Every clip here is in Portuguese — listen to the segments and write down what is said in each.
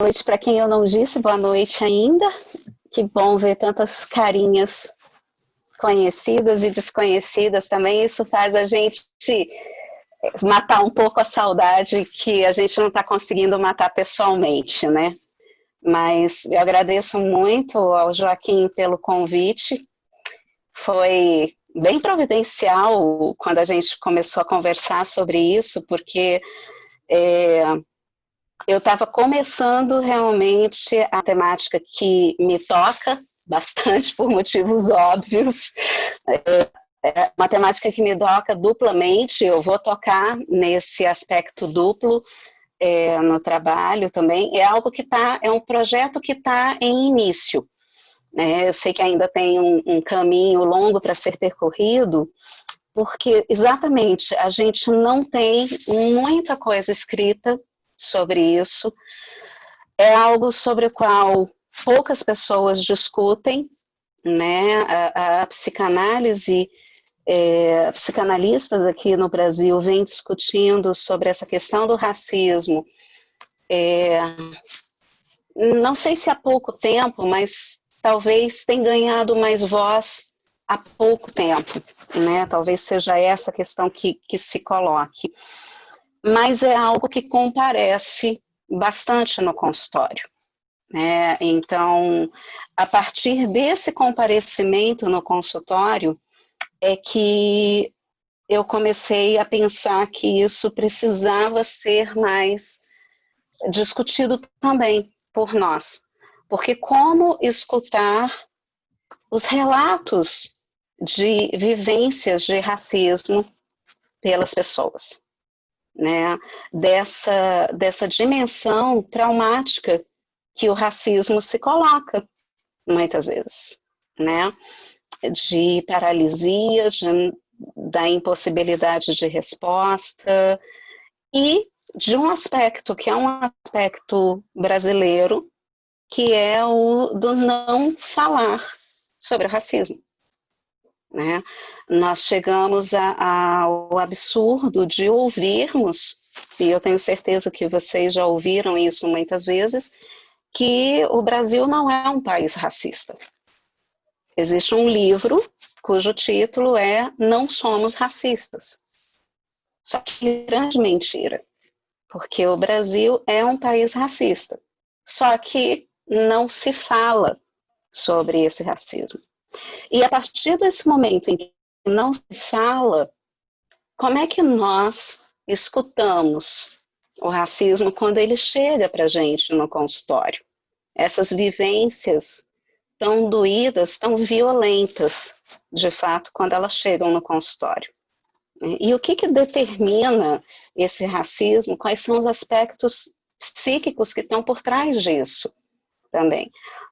noite para quem eu não disse, boa noite ainda. Que bom ver tantas carinhas conhecidas e desconhecidas também. Isso faz a gente matar um pouco a saudade que a gente não está conseguindo matar pessoalmente, né? Mas eu agradeço muito ao Joaquim pelo convite. Foi bem providencial quando a gente começou a conversar sobre isso, porque eu estava começando realmente a temática que me toca bastante por motivos óbvios, uma temática que me toca duplamente. Eu vou tocar nesse aspecto duplo no trabalho também. É algo que é um projeto que está em início. Eu sei que ainda tem um caminho longo para ser percorrido, porque exatamente a gente não tem muita coisa escrita sobre isso. É algo sobre o qual poucas pessoas discutem, né? A psicanálise, psicanalistas aqui no Brasil vêm discutindo sobre essa questão do racismo. Não sei se há pouco tempo, mas talvez tenha ganhado mais voz há pouco tempo, né? Talvez seja essa questão que se coloque. Mas é algo que comparece bastante no consultório. Então, a partir desse comparecimento no consultório, é que eu comecei a pensar que isso precisava ser mais discutido também por nós. Porque como escutar os relatos de vivências de racismo pelas pessoas, né? Dessa dimensão traumática que o racismo se coloca, muitas vezes, né? De paralisia, da impossibilidade de resposta, e de um aspecto que é um aspecto brasileiro, que é o do não falar sobre o racismo. Né? Nós chegamos ao absurdo de ouvirmos, e eu tenho certeza que vocês já ouviram isso muitas vezes, que o Brasil não é um país racista. Existe um livro cujo título é Não Somos Racistas. Só que grande mentira, porque o Brasil é um país racista. Só que não se fala sobre esse racismo. E a partir desse momento em que não se fala, como é que nós escutamos o racismo quando ele chega para a gente no consultório? Essas vivências tão doídas, tão violentas, de fato, quando elas chegam no consultório. E o que determina esse racismo? Quais são os aspectos psíquicos que estão por trás disso também?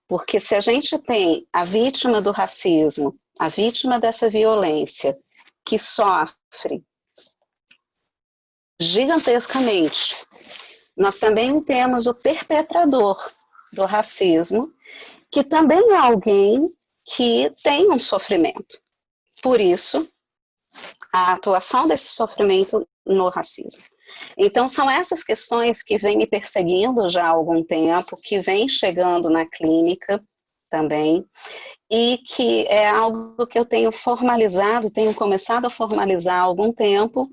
Porque se a gente tem a vítima do racismo, a vítima dessa violência, que sofre gigantescamente, nós também temos o perpetrador do racismo, que também é alguém que tem um sofrimento. Por isso, a atuação desse sofrimento no racismo. Então, são essas questões que vêm me perseguindo já há algum tempo, que vêm chegando na clínica também, e que é algo que eu tenho formalizado, tenho começado a formalizar há algum tempo,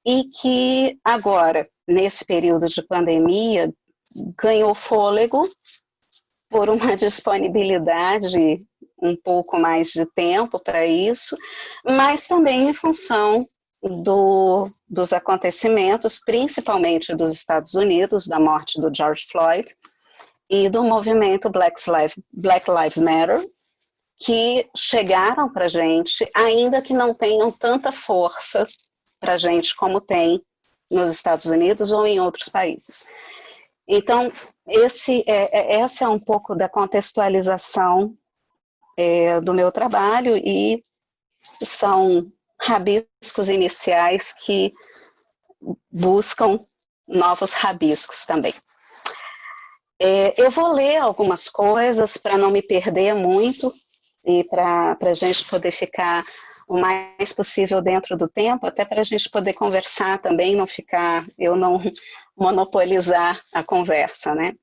e que agora, nesse período de pandemia, ganhou fôlego por uma disponibilidade, um pouco mais de tempo para isso, mas também em função dos acontecimentos, principalmente dos Estados Unidos, da morte do George Floyd, e do movimento Black Lives Matter, que chegaram para a gente, ainda que não tenham tanta força para a gente como tem nos Estados Unidos ou em outros países. Então, essa é um pouco da contextualização do meu trabalho, e são rabiscos iniciais que buscam novos rabiscos também. Eu vou ler algumas coisas para não me perder muito e para a gente poder ficar o mais possível dentro do tempo, até para a gente poder conversar também, eu não monopolizar a conversa, né?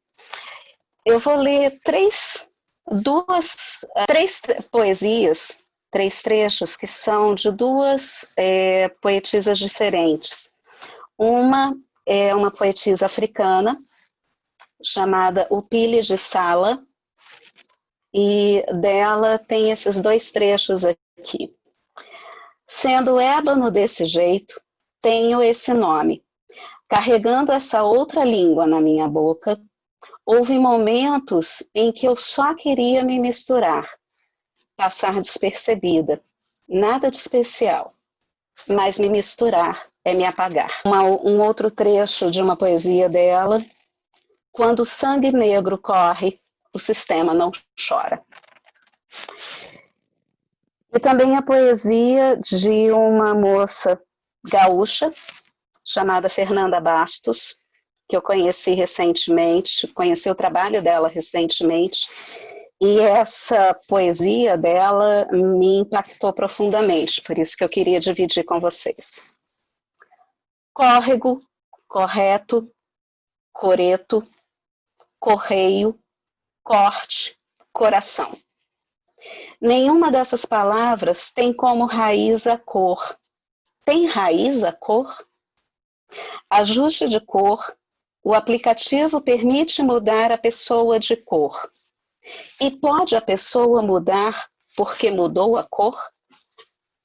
Eu vou ler três poesias, três trechos que são de duas poetisas diferentes. Uma é uma poetisa africana, chamada Upili de Sala, e dela tem esses dois trechos aqui. Sendo ébano desse jeito, tenho esse nome. Carregando essa outra língua na minha boca, houve momentos em que eu só queria me misturar, passar despercebida, nada de especial, mas me misturar é me apagar. Um outro trecho de uma poesia dela, quando o sangue negro corre, o sistema não chora. E também a poesia de uma moça gaúcha, chamada Fernanda Bastos, que eu conheci recentemente, conheci o trabalho dela recentemente, e essa poesia dela me impactou profundamente, por isso que eu queria dividir com vocês. Córrego, correto, coreto, correio, corte, coração. Nenhuma dessas palavras tem como raiz a cor. Tem raiz a cor? Ajuste de cor. O aplicativo permite mudar a pessoa de cor. E pode a pessoa mudar porque mudou a cor?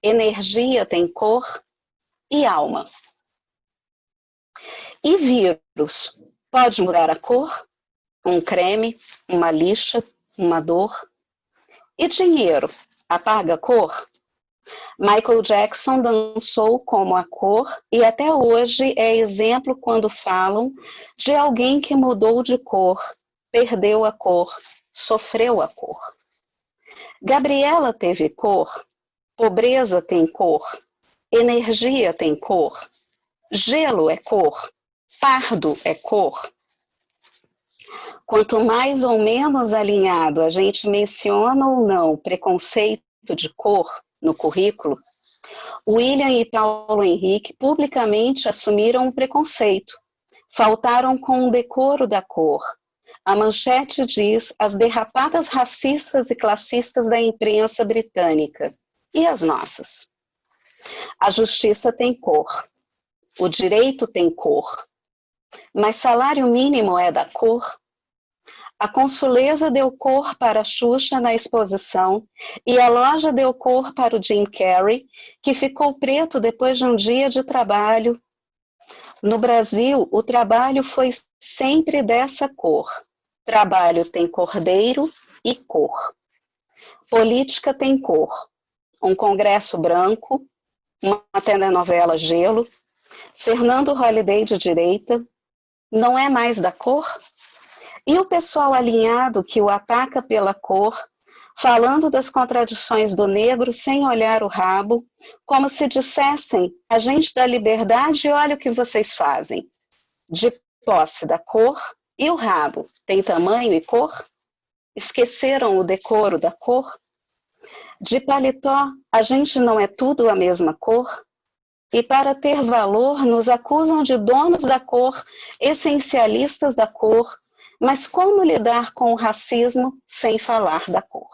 Energia tem cor e alma. E vírus? Pode mudar a cor? Um creme, uma lixa, uma dor? E dinheiro? Apaga a cor? Michael Jackson dançou como a cor e até hoje é exemplo quando falam de alguém que mudou de cor, perdeu a cor, sofreu a cor. Gabriela teve cor, pobreza tem cor, energia tem cor, gelo é cor, pardo é cor. Quanto mais ou menos alinhado a gente menciona ou não preconceito de cor no currículo, William e Paulo Henrique publicamente assumiram o preconceito, faltaram com o decoro da cor. A manchete diz as derrapadas racistas e classistas da imprensa britânica. E as nossas? A justiça tem cor, o direito tem cor, mas salário mínimo é da cor? A Consuleza deu cor para a Xuxa na exposição e a loja deu cor para o Jim Carrey, que ficou preto depois de um dia de trabalho. No Brasil, o trabalho foi sempre dessa cor. Trabalho tem cordeiro e cor. Política tem cor. Um congresso branco, uma telenovela gelo, Fernando Holliday de direita, não é mais da cor? E o pessoal alinhado que o ataca pela cor, falando das contradições do negro sem olhar o rabo, como se dissessem, a gente dá liberdade e olha o que vocês fazem. De posse da cor e o rabo, tem tamanho e cor? Esqueceram o decoro da cor? De paletó, a gente não é tudo a mesma cor? E para ter valor, nos acusam de donos da cor, essencialistas da cor, mas como lidar com o racismo sem falar da cor?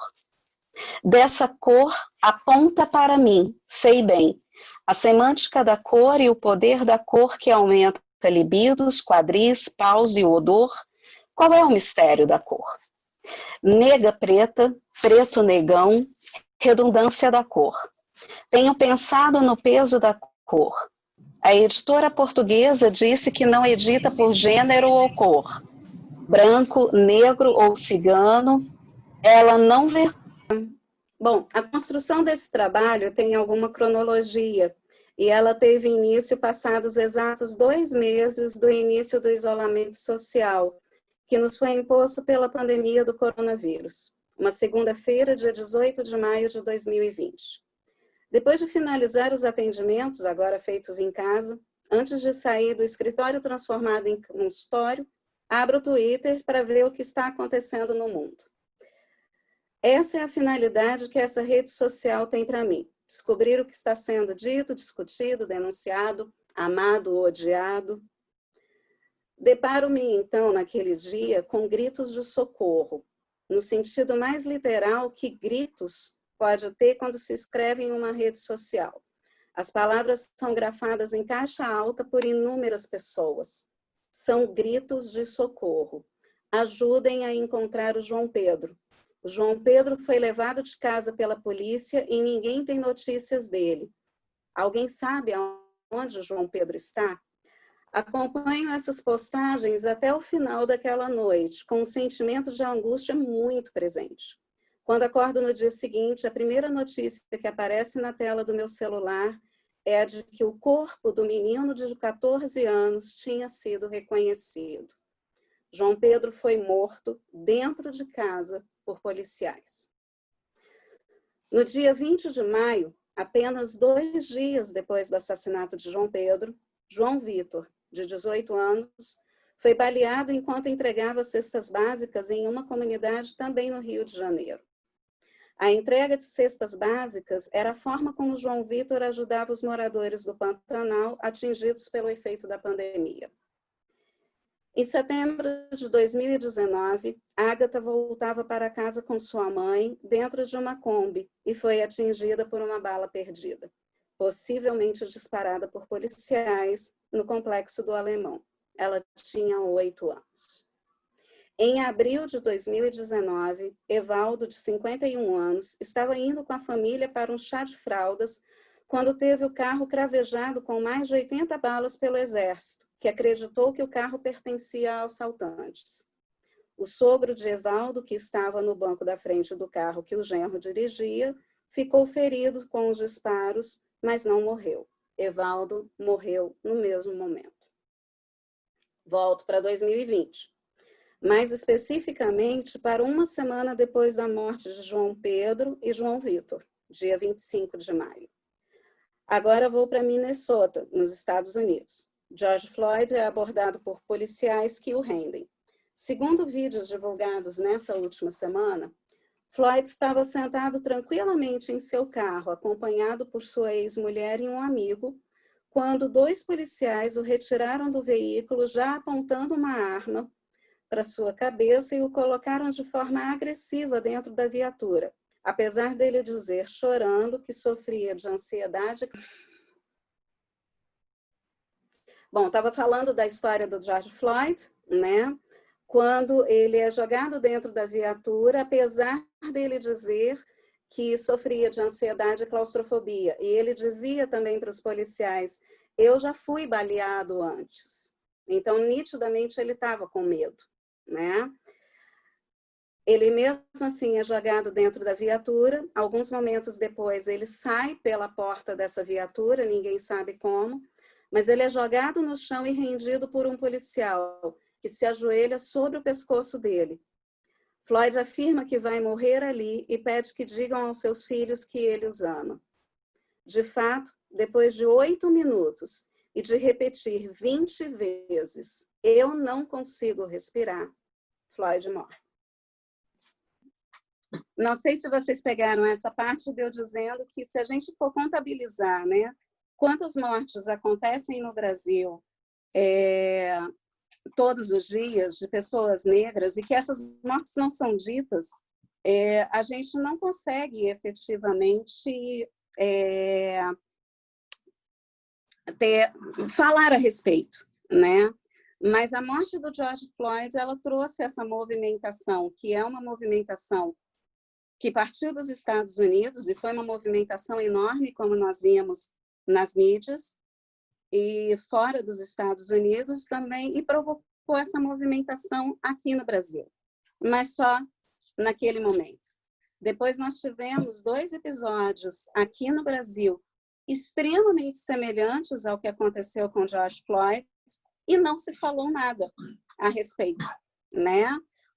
Dessa cor aponta para mim, sei bem, a semântica da cor e o poder da cor que aumenta libidos, quadris, paus e odor. Qual é o mistério da cor? Nega preta, preto negão, redundância da cor. Tenho pensado no peso da cor. A editora portuguesa disse que não edita por gênero ou cor. Branco, negro ou cigano, ela não vê. Bom, a construção desse trabalho tem alguma cronologia e ela teve início passados exatos 2 meses do início do isolamento social, que nos foi imposto pela pandemia do coronavírus. Uma segunda-feira, dia 18 de maio de 2020. Depois de finalizar os atendimentos, agora feitos em casa, antes de sair do escritório transformado em consultório, abro o Twitter para ver o que está acontecendo no mundo. Essa é a finalidade que essa rede social tem para mim. Descobrir o que está sendo dito, discutido, denunciado, amado ou odiado. Deparo-me, então, naquele dia, com gritos de socorro, no sentido mais literal que gritos pode ter quando se escreve em uma rede social. As palavras são grafadas em caixa alta por inúmeras pessoas. São gritos de socorro. Ajudem a encontrar o João Pedro. O João Pedro foi levado de casa pela polícia e ninguém tem notícias dele. Alguém sabe aonde o João Pedro está? Acompanho essas postagens até o final daquela noite, com um sentimento de angústia muito presente. Quando acordo no dia seguinte, a primeira notícia que aparece na tela do meu celular é a de que o corpo do menino de 14 anos tinha sido reconhecido. João Pedro foi morto dentro de casa por policiais. No dia 20 de maio, apenas 2 dias depois do assassinato de João Pedro, João Vitor, de 18 anos, foi baleado enquanto entregava cestas básicas em uma comunidade também no Rio de Janeiro. A entrega de cestas básicas era a forma como João Vitor ajudava os moradores do Pantanal atingidos pelo efeito da pandemia. Em setembro de 2019, Ágata voltava para casa com sua mãe dentro de uma Kombi e foi atingida por uma bala perdida, possivelmente disparada por policiais no Complexo do Alemão. Ela tinha 8 anos. Em abril de 2019, Evaldo, de 51 anos, estava indo com a família para um chá de fraldas quando teve o carro cravejado com mais de 80 balas pelo Exército, que acreditou que o carro pertencia a assaltantes. O sogro de Evaldo, que estava no banco da frente do carro que o genro dirigia, ficou ferido com os disparos, mas não morreu. Evaldo morreu no mesmo momento. Volto para 2020. Mais especificamente para uma semana depois da morte de João Pedro e João Vitor, dia 25 de maio. Agora vou para Minnesota, nos Estados Unidos. George Floyd é abordado por policiais que o rendem. Segundo vídeos divulgados nessa última semana, Floyd estava sentado tranquilamente em seu carro, acompanhado por sua ex-mulher e um amigo, quando 2 policiais o retiraram do veículo já apontando uma arma para sua cabeça e o colocaram de forma agressiva dentro da viatura, apesar dele dizer, chorando, que sofria de ansiedade. Bom, estava falando da história do George Floyd, né? Quando ele é jogado dentro da viatura, apesar dele dizer que sofria de ansiedade e claustrofobia. E ele dizia também para os policiais, eu já fui baleado antes. Então, nitidamente, ele estava com medo, né? Ele mesmo assim é jogado dentro da viatura, alguns momentos depois ele sai pela porta dessa viatura, ninguém sabe como, mas ele é jogado no chão e rendido por um policial, que se ajoelha sobre o pescoço dele. Floyd afirma que vai morrer ali e pede que digam aos seus filhos que ele os ama. De fato, depois de 8 minutos e de repetir 20 vezes, eu não consigo respirar, Floyd morre. Não sei se vocês pegaram essa parte de eu dizendo que se a gente for contabilizar, né, quantas mortes acontecem no Brasil todos os dias de pessoas negras e que essas mortes não são ditas, a gente não consegue efetivamente falar a respeito, né? Mas a morte do George Floyd, ela trouxe essa movimentação, que é uma movimentação que partiu dos Estados Unidos e foi uma movimentação enorme, como nós vimos nas mídias, e fora dos Estados Unidos também, e provocou essa movimentação aqui no Brasil, mas só naquele momento. Depois nós tivemos 2 episódios aqui no Brasil extremamente semelhantes ao que aconteceu com George Floyd e não se falou nada a respeito, né?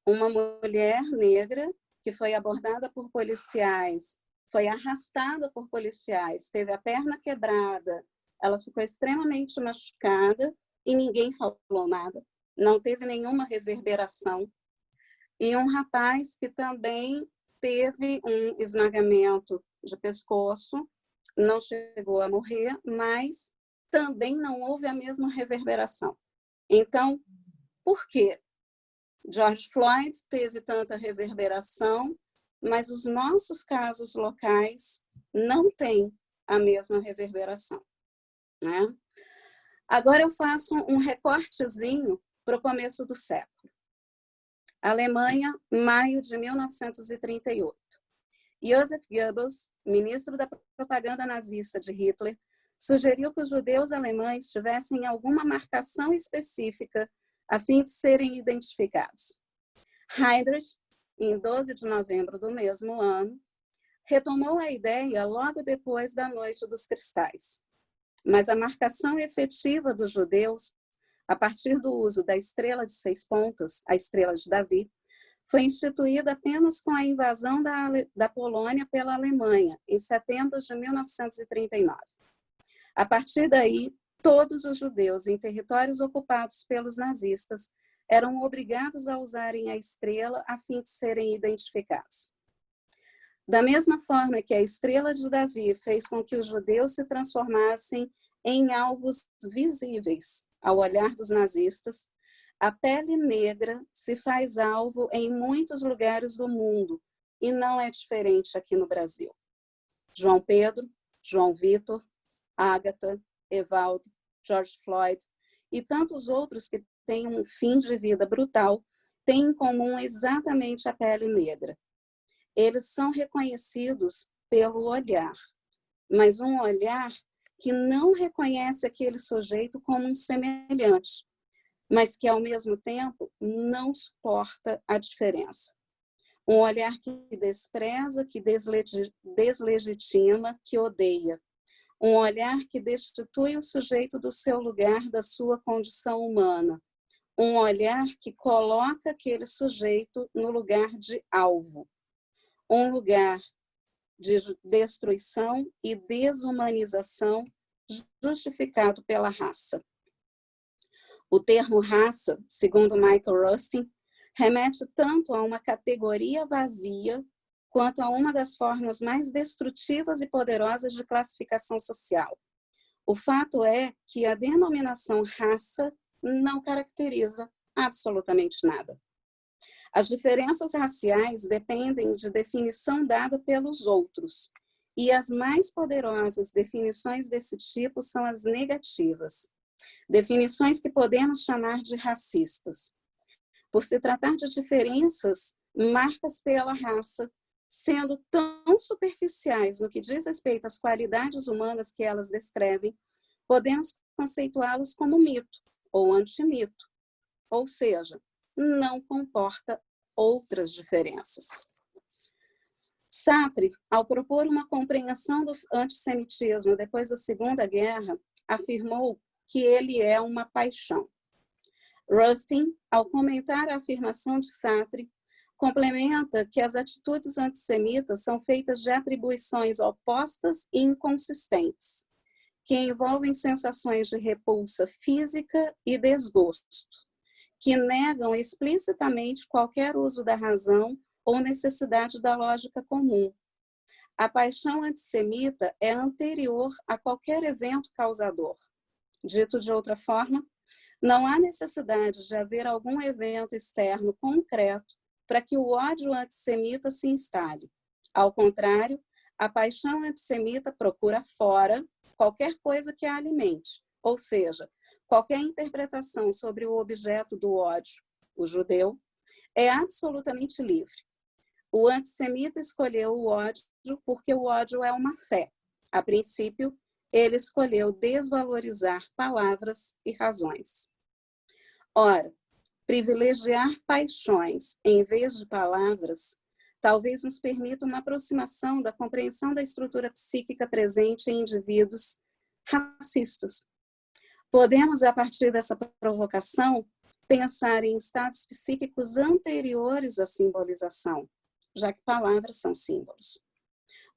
Uma mulher negra que foi abordada por policiais, foi arrastada por policiais, teve a perna quebrada, ela ficou extremamente machucada e ninguém falou nada, não teve nenhuma reverberação. E um rapaz que também teve um esmagamento de pescoço, não chegou a morrer, mas também não houve a mesma reverberação. Então, Por quê? George Floyd teve tanta reverberação, mas os nossos casos locais não têm a mesma reverberação, né? Agora eu faço um recortezinho para o começo do século. Alemanha, maio de 1938. Joseph Goebbels, ministro da propaganda nazista de Hitler, sugeriu que os judeus alemães tivessem alguma marcação específica a fim de serem identificados. Heydrich, em 12 de novembro do mesmo ano, retomou a ideia logo depois da Noite dos Cristais. Mas a marcação efetiva dos judeus, a partir do uso da estrela de 6 pontas, a estrela de Davi, foi instituída apenas com a invasão da Polônia pela Alemanha, em setembro de 1939. A partir daí, todos os judeus em territórios ocupados pelos nazistas eram obrigados a usarem a estrela a fim de serem identificados. Da mesma forma que a estrela de Davi fez com que os judeus se transformassem em alvos visíveis ao olhar dos nazistas, a pele negra se faz alvo em muitos lugares do mundo e não é diferente aqui no Brasil. João Pedro, João Vitor, Ágata, Evaldo, George Floyd e tantos outros que têm um fim de vida brutal têm em comum exatamente a pele negra. Eles são reconhecidos pelo olhar, mas um olhar que não reconhece aquele sujeito como um semelhante, mas que, ao mesmo tempo, não suporta a diferença. Um olhar que despreza, que deslegitima, que odeia. Um olhar que destitui o sujeito do seu lugar, da sua condição humana. Um olhar que coloca aquele sujeito no lugar de alvo. Um lugar de destruição e desumanização justificado pela raça. O termo raça, segundo Michael Rustin, remete tanto a uma categoria vazia quanto a uma das formas mais destrutivas e poderosas de classificação social. O fato é que a denominação raça não caracteriza absolutamente nada. As diferenças raciais dependem de definição dada pelos outros, e as mais poderosas definições desse tipo são as negativas, definições que podemos chamar de racistas. Por se tratar de diferenças marcas pela raça, sendo tão superficiais no que diz respeito às qualidades humanas que elas descrevem, podemos conceituá-los como mito ou antimito, ou seja, não comporta outras diferenças. Sartre, ao propor uma compreensão do antissemitismo depois da Segunda Guerra, afirmou que ele é uma paixão. Rustin, ao comentar a afirmação de Sartre, complementa que as atitudes antissemitas são feitas de atribuições opostas e inconsistentes, que envolvem sensações de repulsa física e desgosto, que negam explicitamente qualquer uso da razão ou necessidade da lógica comum. A paixão antissemita é anterior a qualquer evento causador. Dito de outra forma, não há necessidade de haver algum evento externo concreto para que o ódio antissemita se instale. Ao contrário, a paixão antissemita procura fora qualquer coisa que a alimente, ou seja, qualquer interpretação sobre o objeto do ódio, o judeu, é absolutamente livre. O antissemita escolheu o ódio porque o ódio é uma fé. A princípio, ele escolheu desvalorizar palavras e razões. Ora, privilegiar paixões em vez de palavras talvez nos permita uma aproximação da compreensão da estrutura psíquica presente em indivíduos racistas. Podemos, a partir dessa provocação, pensar em estados psíquicos anteriores à simbolização, já que palavras são símbolos.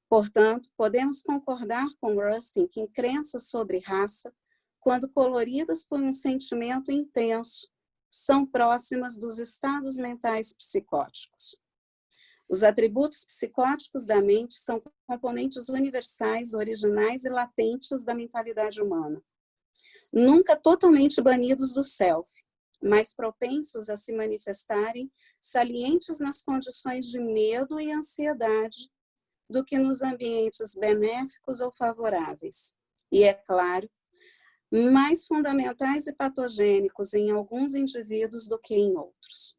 Portanto, podemos concordar com Rustin que crenças sobre raça, quando coloridas por um sentimento intenso, são próximas dos estados mentais psicóticos. Os atributos psicóticos da mente são componentes universais, originais e latentes da mentalidade humana. Nunca totalmente banidos do self, mais propensos a se manifestarem salientes nas condições de medo e ansiedade do que nos ambientes benéficos ou favoráveis. E, é claro, mais fundamentais e patogênicos em alguns indivíduos do que em outros.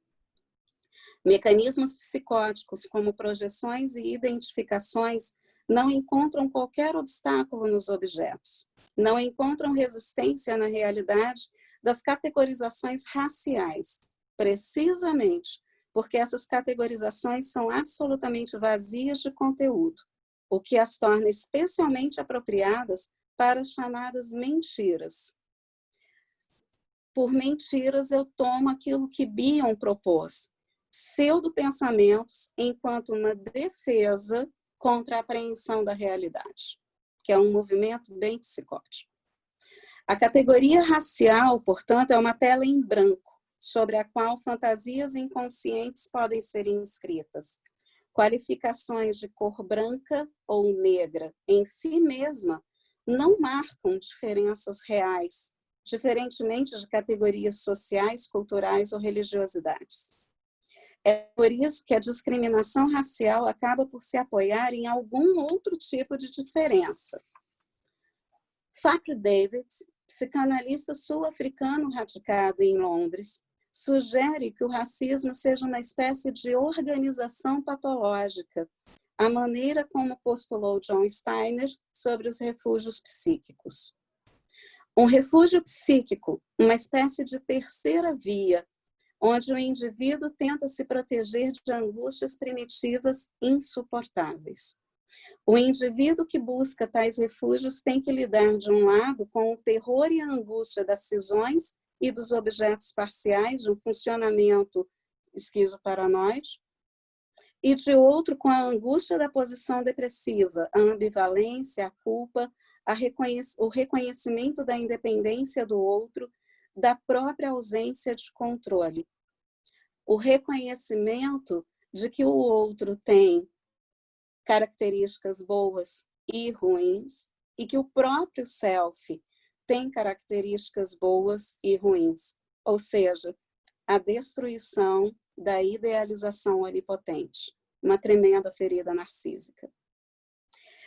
Mecanismos psicóticos, como projeções e identificações, não encontram qualquer obstáculo nos objetos, não encontram resistência na realidade das categorizações raciais, precisamente porque essas categorizações são absolutamente vazias de conteúdo, o que as torna especialmente apropriadas para as chamadas mentiras. Por mentiras, eu tomo aquilo que Bion propôs, pseudo-pensamentos enquanto uma defesa contra a apreensão da realidade, que é um movimento bem psicótico. A categoria racial, portanto, é uma tela em branco, sobre a qual fantasias inconscientes podem ser inscritas. Qualificações de cor branca ou negra, em si mesma, não marcam diferenças reais, diferentemente de categorias sociais, culturais ou religiosidades. É por isso que a discriminação racial acaba por se apoiar em algum outro tipo de diferença. Fábio Davids, psicanalista sul-africano radicado em Londres, sugere que o racismo seja uma espécie de organização patológica, a maneira como postulou John Steiner sobre os refúgios psíquicos. Um refúgio psíquico, uma espécie de terceira via, onde o indivíduo tenta se proteger de angústias primitivas insuportáveis. O indivíduo que busca tais refúgios tem que lidar, de um lado, com o terror e a angústia das cisões e dos objetos parciais de um funcionamento esquizoparanoide, e de outro, com a angústia da posição depressiva, a ambivalência, a culpa, o reconhecimento da independência do outro, da própria ausência de controle. O reconhecimento de que o outro tem características boas e ruins, e que o próprio self tem características boas e ruins, ou seja, a destruição da idealização onipotente, uma tremenda ferida narcísica.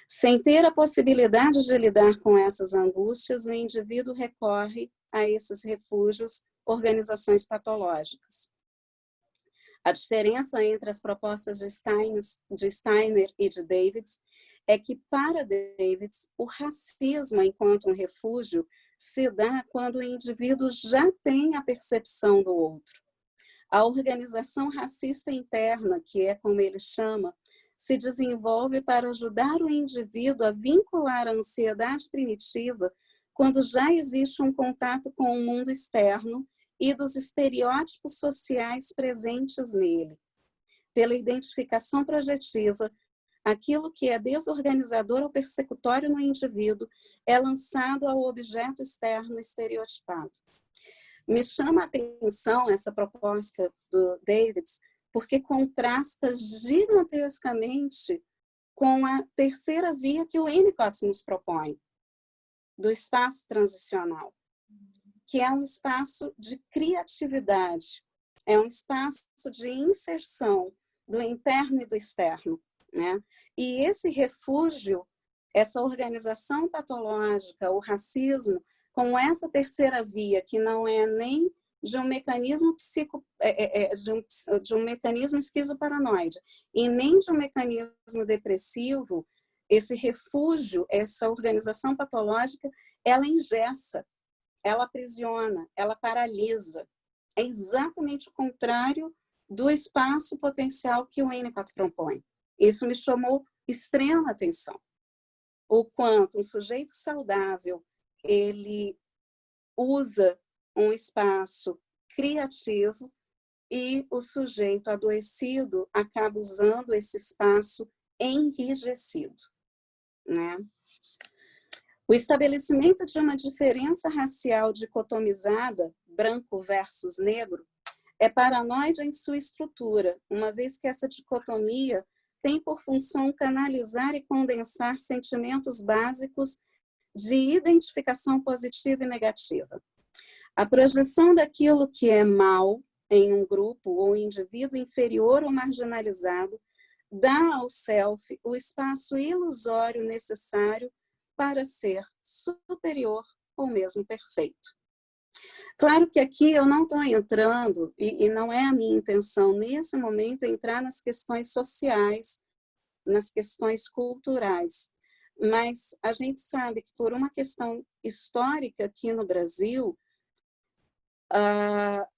Sem ter a possibilidade de lidar com essas angústias, o indivíduo recorre a esses refúgios, organizações patológicas. A diferença entre as propostas de Steiner e de Davids é que, para Davids, o racismo enquanto um refúgio se dá quando o indivíduo já tem a percepção do outro. A organização racista interna, que é como ele chama, se desenvolve para ajudar o indivíduo a vincular a ansiedade primitiva quando já existe um contato com o mundo externo e dos estereótipos sociais presentes nele. Pela identificação projetiva, aquilo que é desorganizador ou persecutório no indivíduo é lançado ao objeto externo estereotipado. Me chama a atenção essa proposta do Davids, porque contrasta gigantescamente com a terceira via que o Winnicott nos propõe, do espaço transicional, que é um espaço de criatividade, é um espaço de inserção do interno e do externo, né? E esse refúgio, essa organização patológica, o racismo, com essa terceira via, que não é nem de um mecanismo de um mecanismo esquizoparanoide e nem de um mecanismo depressivo, esse refúgio, essa organização patológica, ela engessa, ela aprisiona, ela paralisa. É exatamente o contrário do espaço potencial que o Winnicott propõe. Isso me chamou extrema atenção. O quanto um sujeito saudável, ele usa um espaço criativo e o sujeito adoecido acaba usando esse espaço enrijecido, né? O estabelecimento de uma diferença racial dicotomizada, branco versus negro, é paranoide em sua estrutura, uma vez que essa dicotomia tem por função canalizar e condensar sentimentos básicos de identificação positiva e negativa. A projeção daquilo que é mal em um grupo ou indivíduo inferior ou marginalizado dá ao self o espaço ilusório necessário para ser superior ou mesmo perfeito. Claro que aqui eu não estou entrando, e não é a minha intenção nesse momento entrar nas questões sociais, nas questões culturais, mas a gente sabe que por uma questão histórica aqui no Brasil,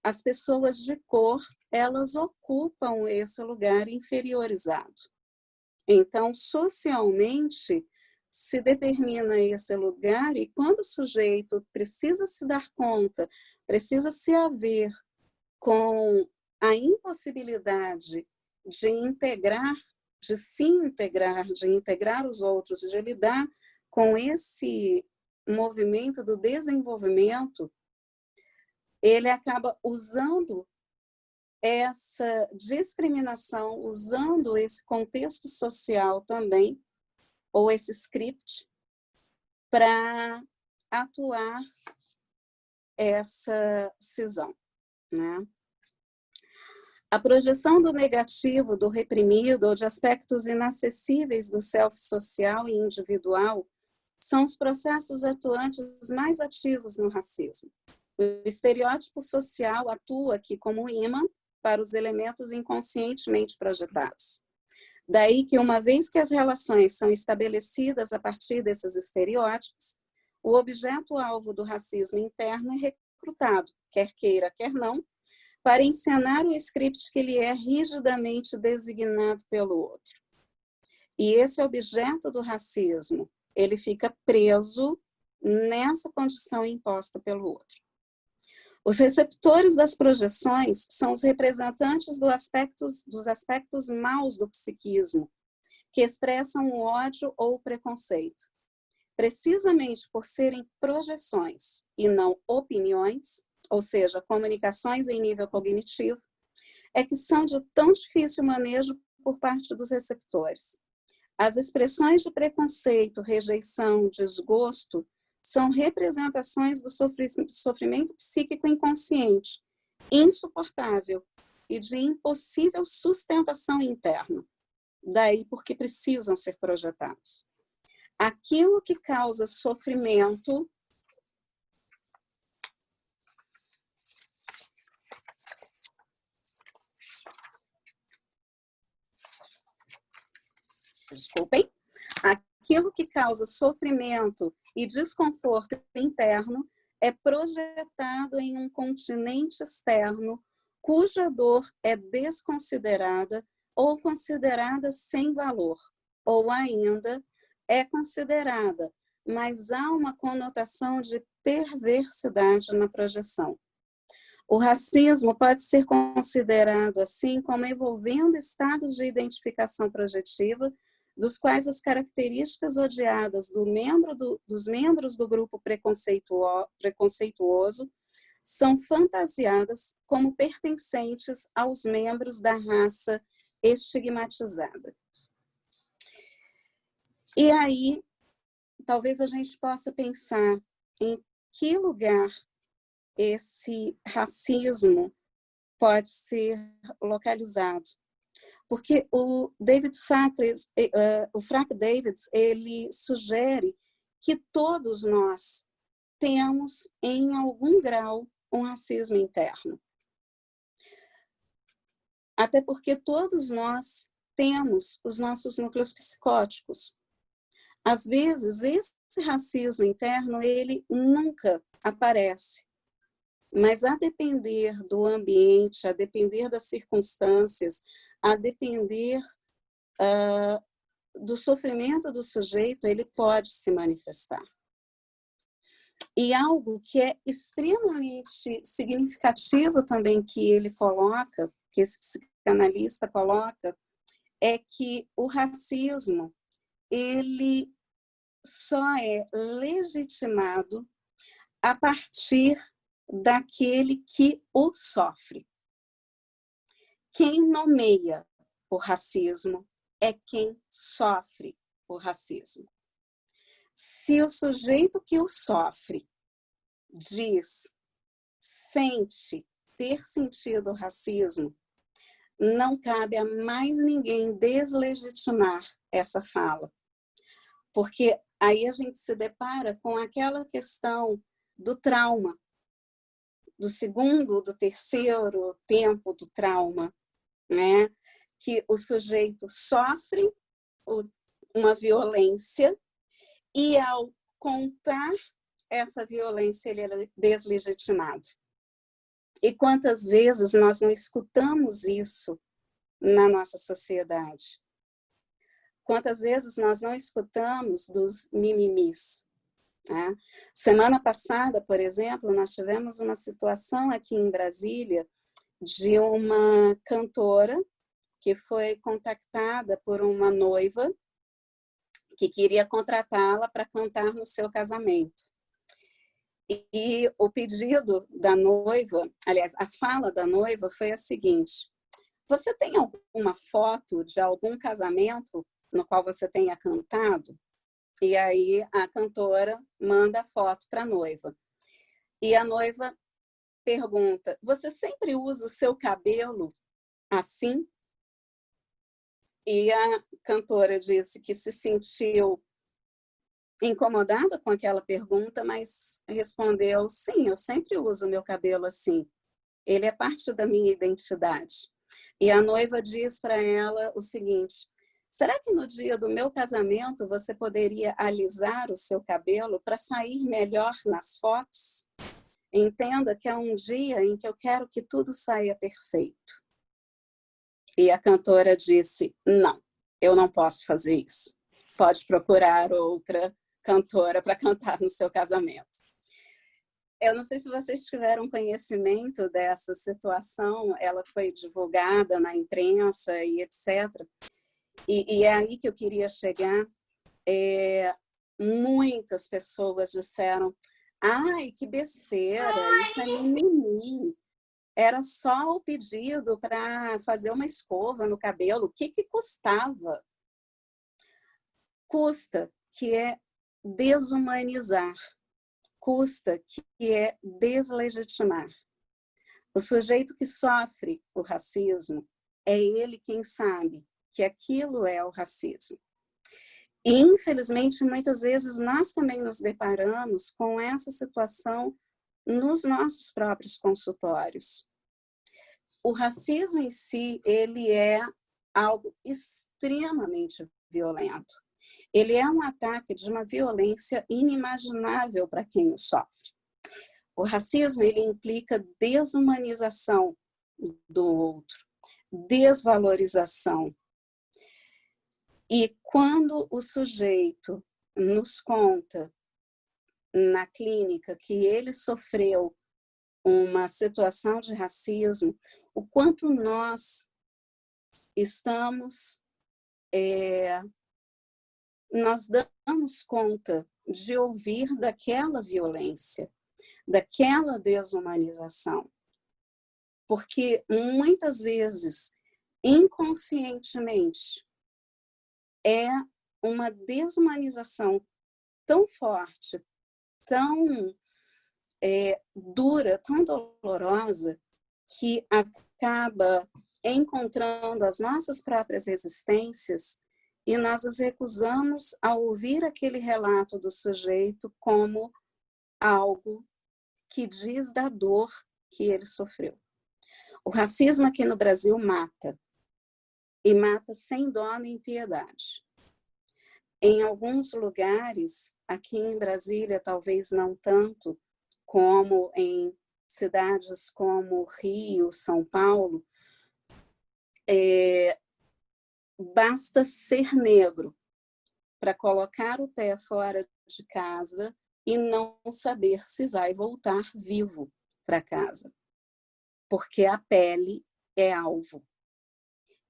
as pessoas de cor, elas ocupam esse lugar inferiorizado. Então, socialmente, se determina esse lugar e quando o sujeito precisa se dar conta, precisa se haver com a impossibilidade de integrar, de se integrar, de integrar os outros, de lidar com esse movimento do desenvolvimento, ele acaba usando essa discriminação, usando esse contexto social também, ou esse script, para atuar essa cisão, né? A projeção do negativo, do reprimido ou de aspectos inacessíveis do self social e individual são os processos atuantes mais ativos no racismo. O estereótipo social atua aqui como imã para os elementos inconscientemente projetados. Daí que, uma vez que as relações são estabelecidas a partir desses estereótipos, o objeto-alvo do racismo interno é recrutado, quer queira, quer não, para encenar o script que lhe é rigidamente designado pelo outro. E esse objeto do racismo, ele fica preso nessa condição imposta pelo outro. Os receptores das projeções são os representantes dos aspectos maus do psiquismo, que expressam o ódio ou o preconceito. Precisamente por serem projeções e não opiniões, ou seja, comunicações em nível cognitivo, é que são de tão difícil manejo por parte dos receptores. As expressões de preconceito, rejeição, desgosto são representações do sofrimento psíquico inconsciente, insuportável e de impossível sustentação interna. Daí porque precisam ser projetados. Aquilo que causa sofrimento aquilo que causa sofrimento e desconforto interno é projetado em um continente externo cuja dor é desconsiderada ou considerada sem valor, ou ainda é considerada, mas há uma conotação de perversidade na projeção. O racismo pode ser considerado assim como envolvendo estados de identificação projetiva, dos quais as características odiadas dos membros do grupo preconceituoso são fantasiadas como pertencentes aos membros da raça estigmatizada. E aí, talvez a gente possa pensar em que lugar esse racismo pode ser localizado. Porque o Frank Davids, ele sugere que todos nós temos, em algum grau, um racismo interno. Até porque todos nós temos os nossos núcleos psicóticos. Às vezes, esse racismo interno, ele nunca aparece. Mas a depender do ambiente, a depender das circunstâncias, a depender do sofrimento do sujeito, ele pode se manifestar. E algo que é extremamente significativo também que ele coloca, que esse psicanalista coloca, é que o racismo, ele só é legitimado a partir daquele que o sofre. Quem nomeia o racismo é quem sofre o racismo. Se o sujeito que o sofre diz sente ter sentido o racismo, não cabe a mais ninguém deslegitimar essa fala, porque aí a gente se depara com aquela questão do trauma, do segundo, do terceiro tempo do trauma, né? Que o sujeito sofre uma violência e, ao contar essa violência, ele é deslegitimado. E quantas vezes nós não escutamos isso na nossa sociedade? Quantas vezes nós não escutamos dos mimimis? Né? Semana passada, por exemplo, nós tivemos uma situação aqui em Brasília de uma cantora que foi contactada por uma noiva que queria contratá-la para cantar no seu casamento. E o pedido da noiva, aliás, a fala da noiva foi a seguinte: você tem alguma foto de algum casamento no qual você tenha cantado? E aí a cantora manda a foto para a noiva. E a noiva pergunta: você sempre usa o seu cabelo assim? E a cantora disse que se sentiu incomodada com aquela pergunta, mas respondeu: sim, eu sempre uso o meu cabelo assim. Ele é parte da minha identidade. E a noiva diz para ela o seguinte: será que no dia do meu casamento você poderia alisar o seu cabelo para sair melhor nas fotos? Entenda que é um dia em que eu quero que tudo saia perfeito. E a cantora disse: não, eu não posso fazer isso. Pode procurar outra cantora para cantar no seu casamento. Eu não sei se vocês tiveram conhecimento dessa situação, ela foi divulgada na imprensa e etc. E é aí que eu queria chegar. Muitas pessoas disseram: ai, que besteira, isso é mimimi. Era só o pedido para fazer uma escova no cabelo. O que custava? Custa, que é desumanizar. Custa, que é deslegitimar. O sujeito que sofre o racismo é ele quem sabe que aquilo é o racismo. E, infelizmente, muitas vezes nós também nos deparamos com essa situação nos nossos próprios consultórios. O racismo em si, ele é algo extremamente violento. Ele é um ataque de uma violência inimaginável para quem o sofre. O racismo, ele implica desumanização do outro, desvalorização. E quando o sujeito nos conta na clínica que ele sofreu uma situação de racismo, o quanto nós estamos, nós damos conta de ouvir daquela violência, daquela desumanização. Porque muitas vezes, inconscientemente, é uma desumanização tão forte, tão dura, tão dolorosa, que acaba encontrando as nossas próprias resistências e nós nos recusamos a ouvir aquele relato do sujeito como algo que diz da dor que ele sofreu. O racismo aqui no Brasil mata, e mata sem dó nem piedade. Em alguns lugares, aqui em Brasília, talvez não tanto, como em cidades como Rio, São Paulo, basta ser negro para colocar o pé fora de casa e não saber se vai voltar vivo para casa, porque a pele é alvo.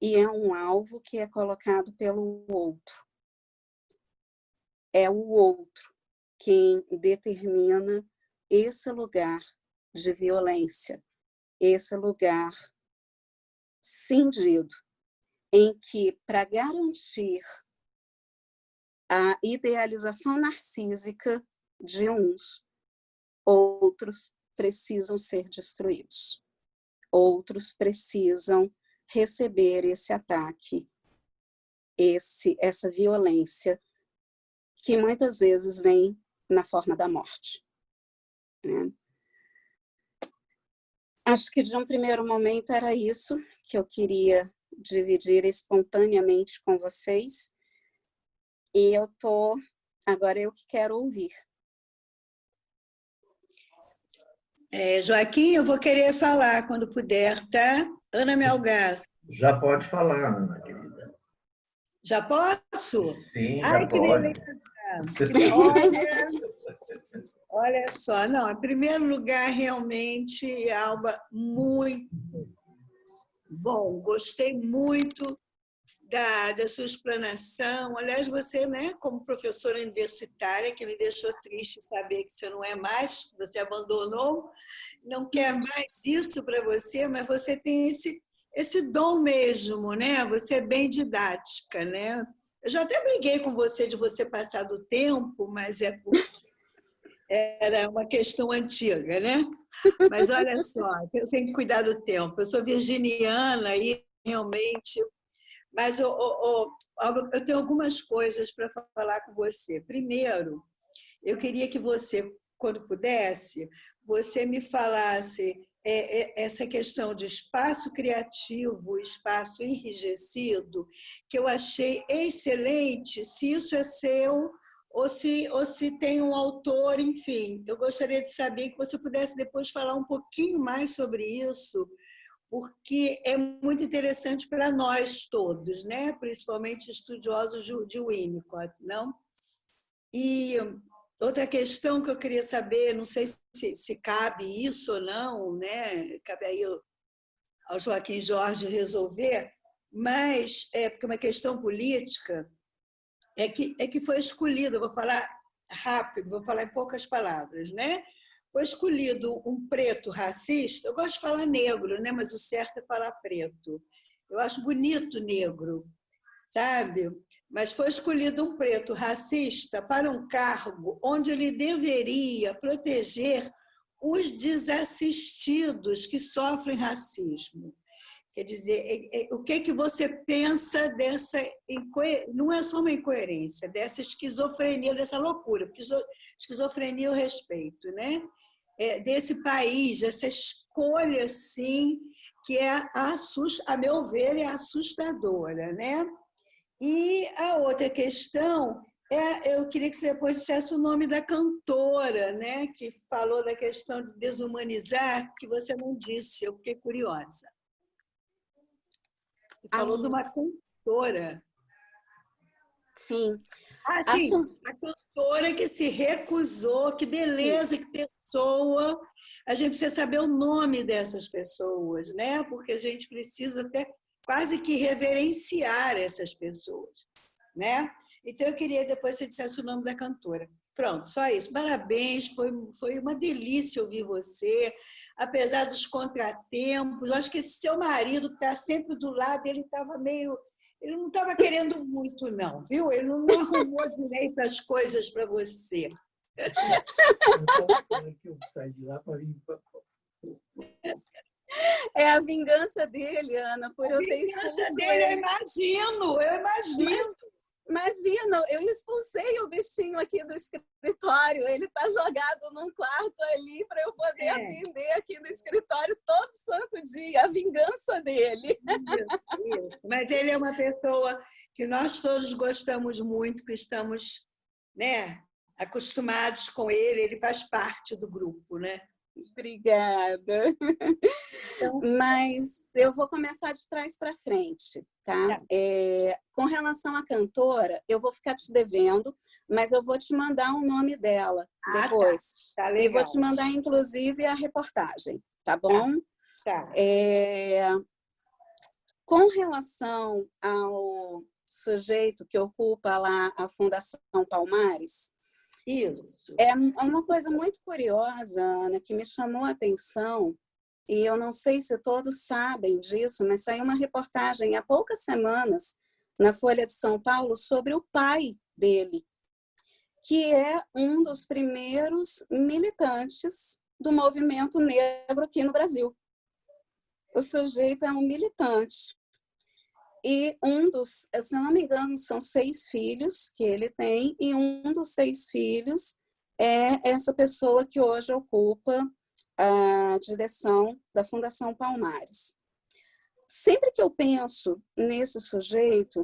E é um alvo que é colocado pelo outro. É o outro quem determina esse lugar de violência, esse lugar cindido, em que, para garantir a idealização narcísica de uns, outros precisam ser destruídos. Outros precisam receber esse ataque, essa violência, que muitas vezes vem na forma da morte, né? Acho que de um primeiro momento era isso que eu queria dividir espontaneamente com vocês. E agora eu que quero ouvir. Joaquim, eu vou querer falar quando puder, tá? Ana Melgar. Já pode falar, Ana, querida. Já posso? Sim, Ai, já que pode. beleza! Olha só, não, em primeiro lugar, realmente, Alba, muito bom. Gostei muito da sua explanação. Aliás, você, né, como professora universitária, que me deixou triste saber que você não é mais, que você abandonou, não quer mais isso para você, mas você tem esse dom mesmo, né? Você é bem didática, né? Eu já até briguei com você de você passar do tempo, mas era uma questão antiga, né? Mas olha só, eu tenho que cuidar do tempo. Eu sou virginiana e realmente... Mas eu tenho algumas coisas para falar com você. Primeiro, eu queria que você, quando pudesse, você me falasse essa questão de espaço criativo, espaço enrijecido, que eu achei excelente, se isso é seu ou se tem um autor, enfim. Eu gostaria de saber que você pudesse depois falar um pouquinho mais sobre isso, porque é muito interessante para nós todos, né? Principalmente estudiosos de Winnicott, não? E outra questão que eu queria saber, não sei se cabe isso ou não, né? Cabe aí ao Joaquim Jorge resolver, mas porque é uma questão política, é que foi escolhido, eu vou falar rápido, vou falar em poucas palavras, né? Foi escolhido um preto racista, eu gosto de falar negro, né? Mas o certo é falar preto. Eu acho bonito negro, sabe? Mas foi escolhido um preto racista para um cargo onde ele deveria proteger os desassistidos que sofrem racismo. Quer dizer, o que você pensa dessa... Não é só uma incoerência, dessa esquizofrenia, dessa loucura, porque esquizofrenia eu respeito, né? Desse país, essa escolha, assim, que a meu ver, é assustadora, né? E a outra questão, eu queria que você depois dissesse o nome da cantora, né? Que falou da questão de desumanizar, que você não disse, eu fiquei curiosa. Falou de uma cantora. Sim. Sim, a cantora que se recusou, que beleza, que pessoa. A gente precisa saber o nome dessas pessoas, né? Porque a gente precisa até quase que reverenciar essas pessoas, né? Então, eu queria depois que você dissesse o nome da cantora. Pronto, só isso. Parabéns, foi uma delícia ouvir você. Apesar dos contratempos, eu acho que esse seu marido, que está sempre do lado, ele não estava querendo muito, não, viu? Ele não arrumou direito as coisas para você. É a vingança dele, Ana, por eu ter expulso ele. Eu imagino. Imagina, eu expulsei o bichinho aqui do escritório, ele está jogado num quarto ali para eu poder atender aqui no escritório todo santo dia, a vingança dele. Isso. Mas ele é uma pessoa que nós todos gostamos muito, que estamos, né, acostumados com ele faz parte do grupo, né? Obrigada. Então, mas eu vou começar de trás para frente, tá? Com relação à cantora, eu vou ficar te devendo, mas eu vou te mandar o nome dela depois. Tá legal. E vou te mandar, inclusive, a reportagem, tá bom? Tá. Com relação ao sujeito que ocupa lá a Fundação Palmares, isso. É uma coisa muito curiosa, Ana, que me chamou a atenção, e eu não sei se todos sabem disso, mas saiu uma reportagem há poucas semanas na Folha de São Paulo sobre o pai dele, que é um dos primeiros militantes do movimento negro aqui no Brasil. O sujeito é um militante. E se eu não me engano, são 6 filhos que ele tem, e um dos 6 filhos é essa pessoa que hoje ocupa a direção da Fundação Palmares. Sempre que eu penso nesse sujeito,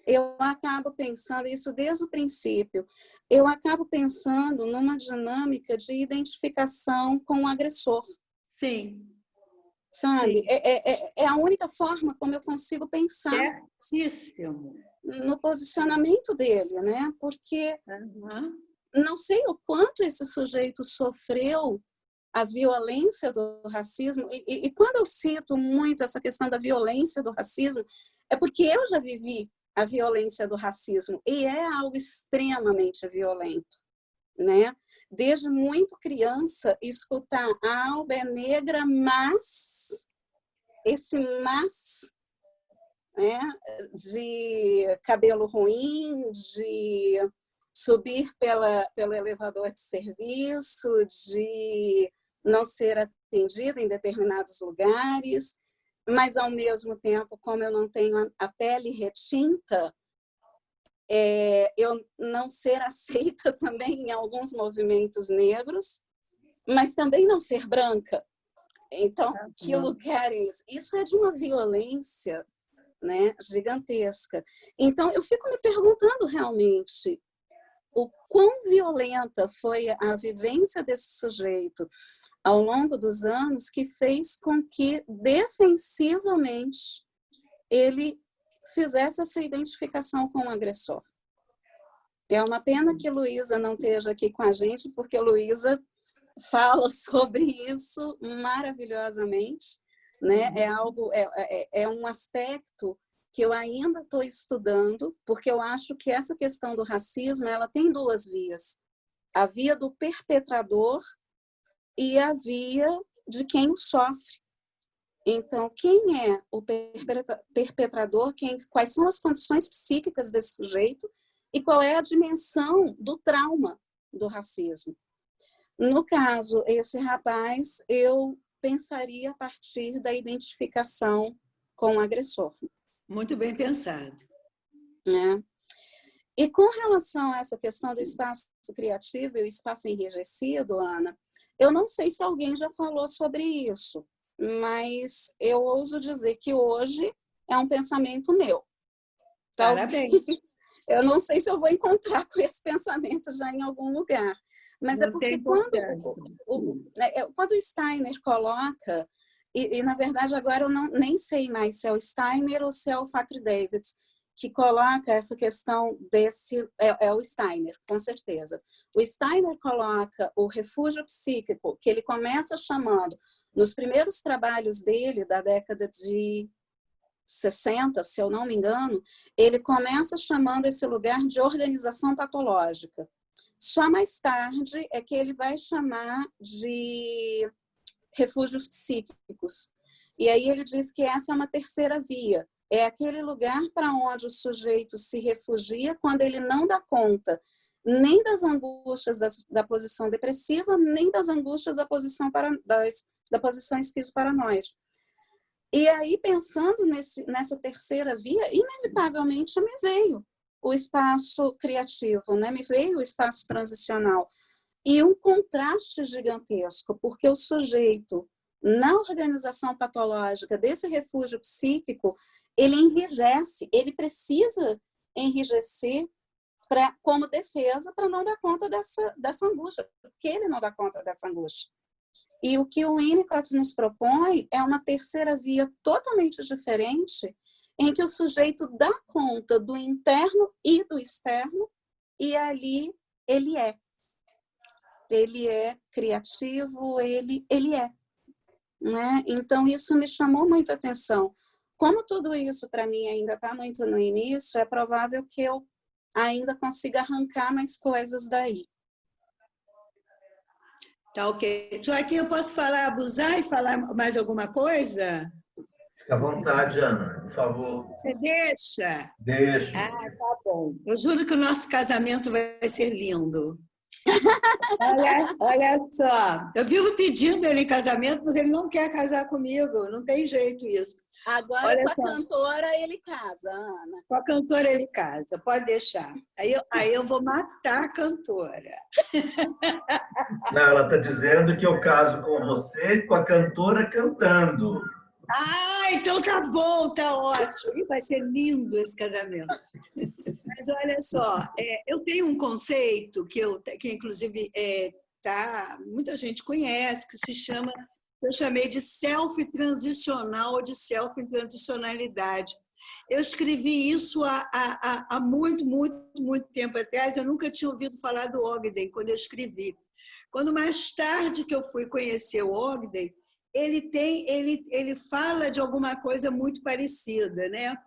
eu acabo pensando, isso desde o princípio, eu acabo pensando numa dinâmica de identificação com o agressor. Sim. Sabe? Sim. É a única forma como eu consigo pensar Certíssimo. no posicionamento dele, né? Porque não sei o quanto esse sujeito sofreu a violência do racismo, e quando eu cito muito essa questão da violência do racismo, é porque eu já vivi a violência do racismo, e é algo extremamente violento, né? Desde muito criança, escutar a Alba é negra, mas esse mas, né, de cabelo ruim, de subir pelo elevador de serviço, de não ser atendida em determinados lugares, mas, ao mesmo tempo, como eu não tenho a pele retinta, eu não ser aceita também em alguns movimentos negros, mas também não ser branca. Então, que lugar é esse? Isso é de uma violência, né, gigantesca. Então, eu fico me perguntando realmente o quão violenta foi a vivência desse sujeito ao longo dos anos que fez com que, defensivamente, ele fizesse essa identificação com o agressor. É uma pena que Luísa não esteja aqui com a gente, porque Luísa fala sobre isso maravilhosamente, né? É um aspecto que eu ainda estou estudando, porque eu acho que essa questão do racismo, ela tem 2 vias. A via do perpetrador e a via de quem o sofre. Então, quem é o perpetrador? Quais são as condições psíquicas desse sujeito e qual é a dimensão do trauma do racismo? No caso, esse rapaz, eu pensaria a partir da identificação com o agressor. Muito bem pensado. Né? E com relação a essa questão do espaço criativo e o espaço enrijecido, Ana, eu não sei se alguém já falou sobre isso, mas eu ouso dizer que hoje é um pensamento meu. Parabéns. Eu não sei se eu vou encontrar com esse pensamento já em algum lugar, mas não é porque quando o Steiner coloca, e na verdade agora eu nem sei mais se é o Steiner ou se é o Fakhry Davids, que coloca essa questão desse... É o Steiner, com certeza. O Steiner coloca o refúgio psíquico, que ele começa chamando, nos primeiros trabalhos dele, da década de 60, se eu não me engano, ele começa chamando esse lugar de organização patológica. Só mais tarde é que ele vai chamar de refúgios psíquicos. E aí ele diz que essa é uma terceira via. É aquele lugar para onde o sujeito se refugia quando ele não dá conta nem das angústias da posição depressiva, nem das angústias da posição esquizoparanoide. E aí, pensando nessa terceira via, inevitavelmente me veio o espaço criativo, né? Me veio o espaço transicional. E um contraste gigantesco, porque o sujeito, na organização patológica desse refúgio psíquico, ele enrijece, ele precisa enrijecer como defesa para não dar conta dessa angústia, porque ele não dá conta dessa angústia. E o que o Winnicott nos propõe é uma terceira via totalmente diferente, em que o sujeito dá conta do interno e do externo, e ali ele é. Ele é criativo, ele é. Né? Então, isso me chamou muita atenção. Como tudo isso, para mim, ainda está muito no início, é provável que eu ainda consiga arrancar mais coisas daí. Tá ok. Joaquim, eu posso abusar e falar mais alguma coisa? Fica à vontade, Ana, por favor. Você deixa? Deixa. Ah, tá bom. Eu juro que o nosso casamento vai ser lindo. Olha só, eu vivo pedindo ele em casamento, mas ele não quer casar comigo, não tem jeito isso. Agora Olha com a só, cantora ele casa, Ana. com a cantora ele casa, pode deixar. Aí eu vou matar a cantora. Não, ela está dizendo que eu caso com você com a cantora cantando. Ah, então tá bom, tá ótimo. E vai ser lindo esse casamento. Mas olha só, eu tenho um conceito que inclusive muita gente conhece, que se chama, eu chamei de self-transicional ou de self-transicionalidade. Eu escrevi isso há muito, muito, muito tempo atrás. Eu nunca tinha ouvido falar do Ogden quando eu escrevi. Quando mais tarde que eu fui conhecer o Ogden, ele fala de alguma coisa muito parecida, né?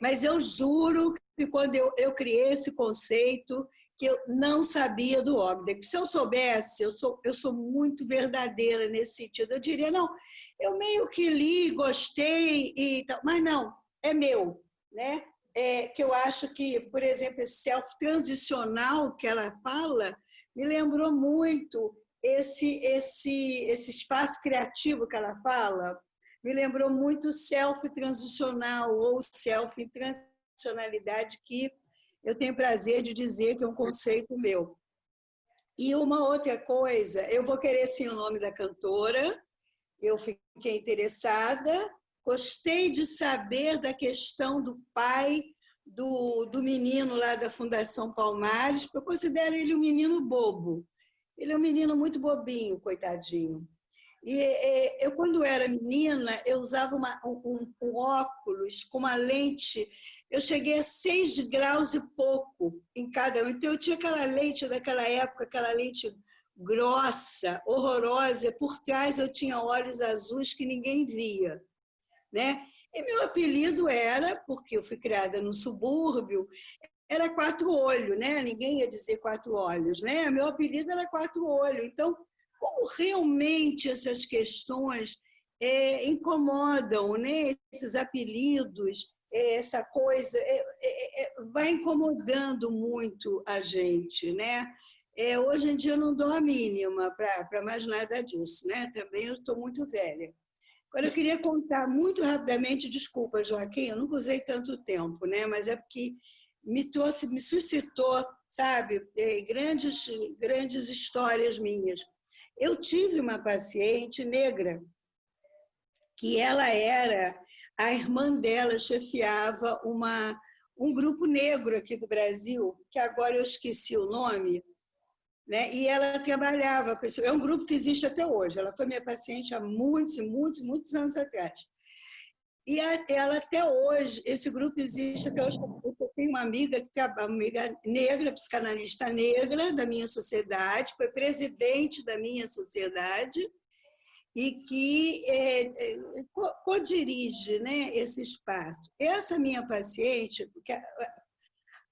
Mas eu juro que quando eu criei esse conceito, que eu não sabia do Ogden. Se eu soubesse, eu sou muito verdadeira nesse sentido. Eu diria, não, eu meio que li, gostei, e tal, mas não, é meu, né? Que eu acho que, por exemplo, esse self-transicional que ela fala, me lembrou muito esse espaço criativo que ela fala, me lembrou muito self-transicional ou self-transicionalidade, que eu tenho prazer de dizer que é um conceito meu. E uma outra coisa, eu vou querer sim o nome da cantora, eu fiquei interessada, gostei de saber da questão do pai do menino lá da Fundação Palmares, porque eu considero ele um menino bobo. Ele é um menino muito bobinho, coitadinho. E eu, quando era menina, eu usava um óculos com uma lente, eu cheguei a 6 graus e pouco em cada um. Então, eu tinha aquela lente daquela época, aquela lente grossa, horrorosa. Por trás, eu tinha olhos azuis que ninguém via, né? E meu apelido era, porque eu fui criada no subúrbio, era Quatro Olhos, né? Ninguém ia dizer Quatro Olhos, né? Meu apelido era Quatro Olhos. Então, como realmente essas questões incomodam, né? Esses apelidos, essa coisa, vai incomodando muito a gente, né? Hoje em dia eu não dou a mínima para mais nada disso, né? Também eu estou muito velha. Agora, eu queria contar muito rapidamente, desculpa, Joaquim, eu nunca usei tanto tempo, né? Mas é porque me suscitou, sabe, grandes histórias minhas. Eu tive uma paciente negra, que ela era, a irmã dela chefiava um grupo negro aqui do Brasil, que agora eu esqueci o nome, né? E ela trabalhava com isso. É um grupo que existe até hoje. Ela foi minha paciente há muitos, muitos, muitos anos atrás. E ela até hoje, esse grupo existe até hoje. Eu tenho uma amiga negra, psicanalista negra da minha sociedade, foi presidente da minha sociedade e que co-dirige, né, esse espaço. Essa minha paciente, porque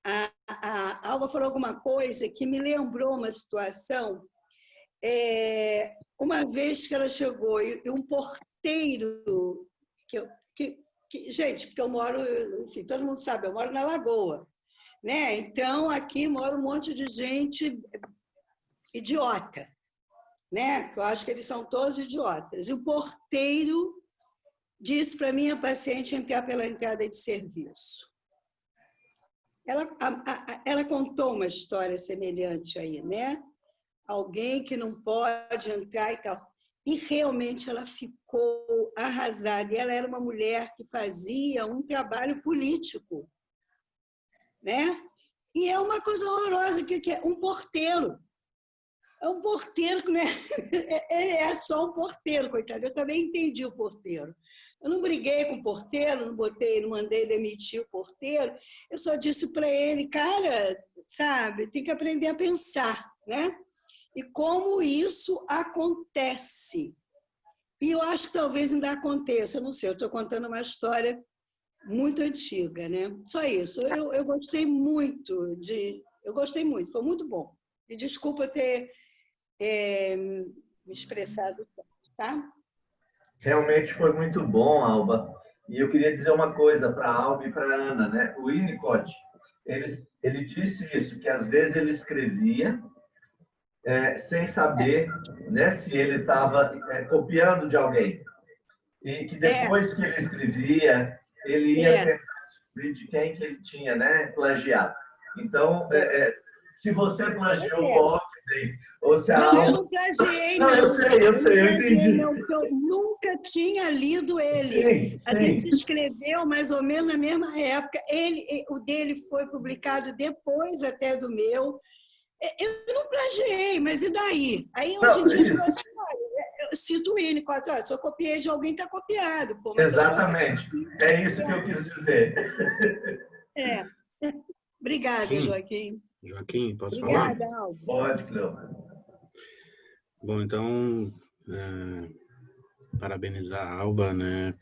a Alba falou alguma coisa que me lembrou uma situação, uma vez que ela chegou e um porteiro, gente, porque eu moro, enfim, todo mundo sabe, eu moro na Lagoa, né? Então, aqui mora um monte de gente idiota, né? Eu acho que eles são todos idiotas. E o porteiro disse para a minha paciente entrar pela entrada de serviço. Ela contou uma história semelhante aí, né? Alguém que não pode entrar e tal. E realmente ela ficou arrasada. E ela era uma mulher que fazia um trabalho político, né? E é uma coisa horrorosa, que é um porteiro. É um porteiro que não é só um porteiro, coitado. Eu também entendi o porteiro. Eu não briguei com o porteiro, não mandei demitir o porteiro. Eu só disse para ele, cara, sabe, tem que aprender a pensar, né? E como isso acontece. E eu acho que talvez ainda aconteça, eu não sei, eu estou contando uma história muito antiga, né? Só isso. Eu gostei muito eu gostei muito, foi muito bom. E desculpa ter me expressado tanto, tá? Realmente foi muito bom, Alba. E eu queria dizer uma coisa para a Alba e para a Ana, né? O Winnicott, ele disse isso, que às vezes ele escrevia sem saber, né, se ele estava copiando de alguém. E que depois que ele escrevia, ele ia tentar descobrir de quem que ele tinha, né, plagiado. Então, se você plagiou o Ogden, ou se a Não, Alma... eu não plagiei, não. não. Eu sei, eu entendi. Não, porque eu nunca tinha lido ele. Sim, A gente sim. escreveu mais ou menos na mesma época. O dele foi publicado depois até do meu. Eu não plagiei, mas e daí? Aí hoje em Não, dia eu isso. falo assim, olha, eu cito o Winnicott, olha, se eu copiei de alguém, está copiado. Pô, mas Exatamente. É isso que eu quis dizer. Obrigada, Joaquim. Joaquim, posso falar? Obrigada, Alba. Pode, Cleo. Bom, então, parabenizar a Alba, né,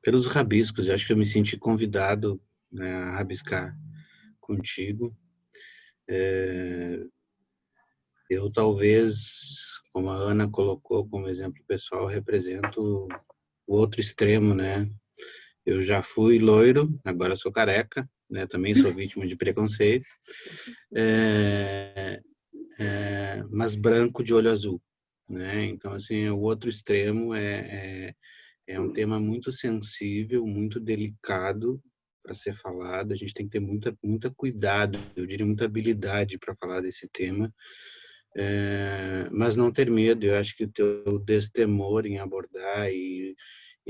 pelos rabiscos. Eu acho que eu me senti convidado, né, a rabiscar contigo. Eu talvez, como a Ana colocou como exemplo pessoal, represento o outro extremo, né? Eu já fui loiro, agora sou careca, né? Também sou vítima de preconceito, mas branco de olho azul, né? Então, assim, o outro extremo é um tema muito sensível, muito delicado para ser falado. A gente tem que ter muita cuidado, eu diria muita habilidade para falar desse tema, mas não ter medo. Eu acho que o teu destemor em abordar e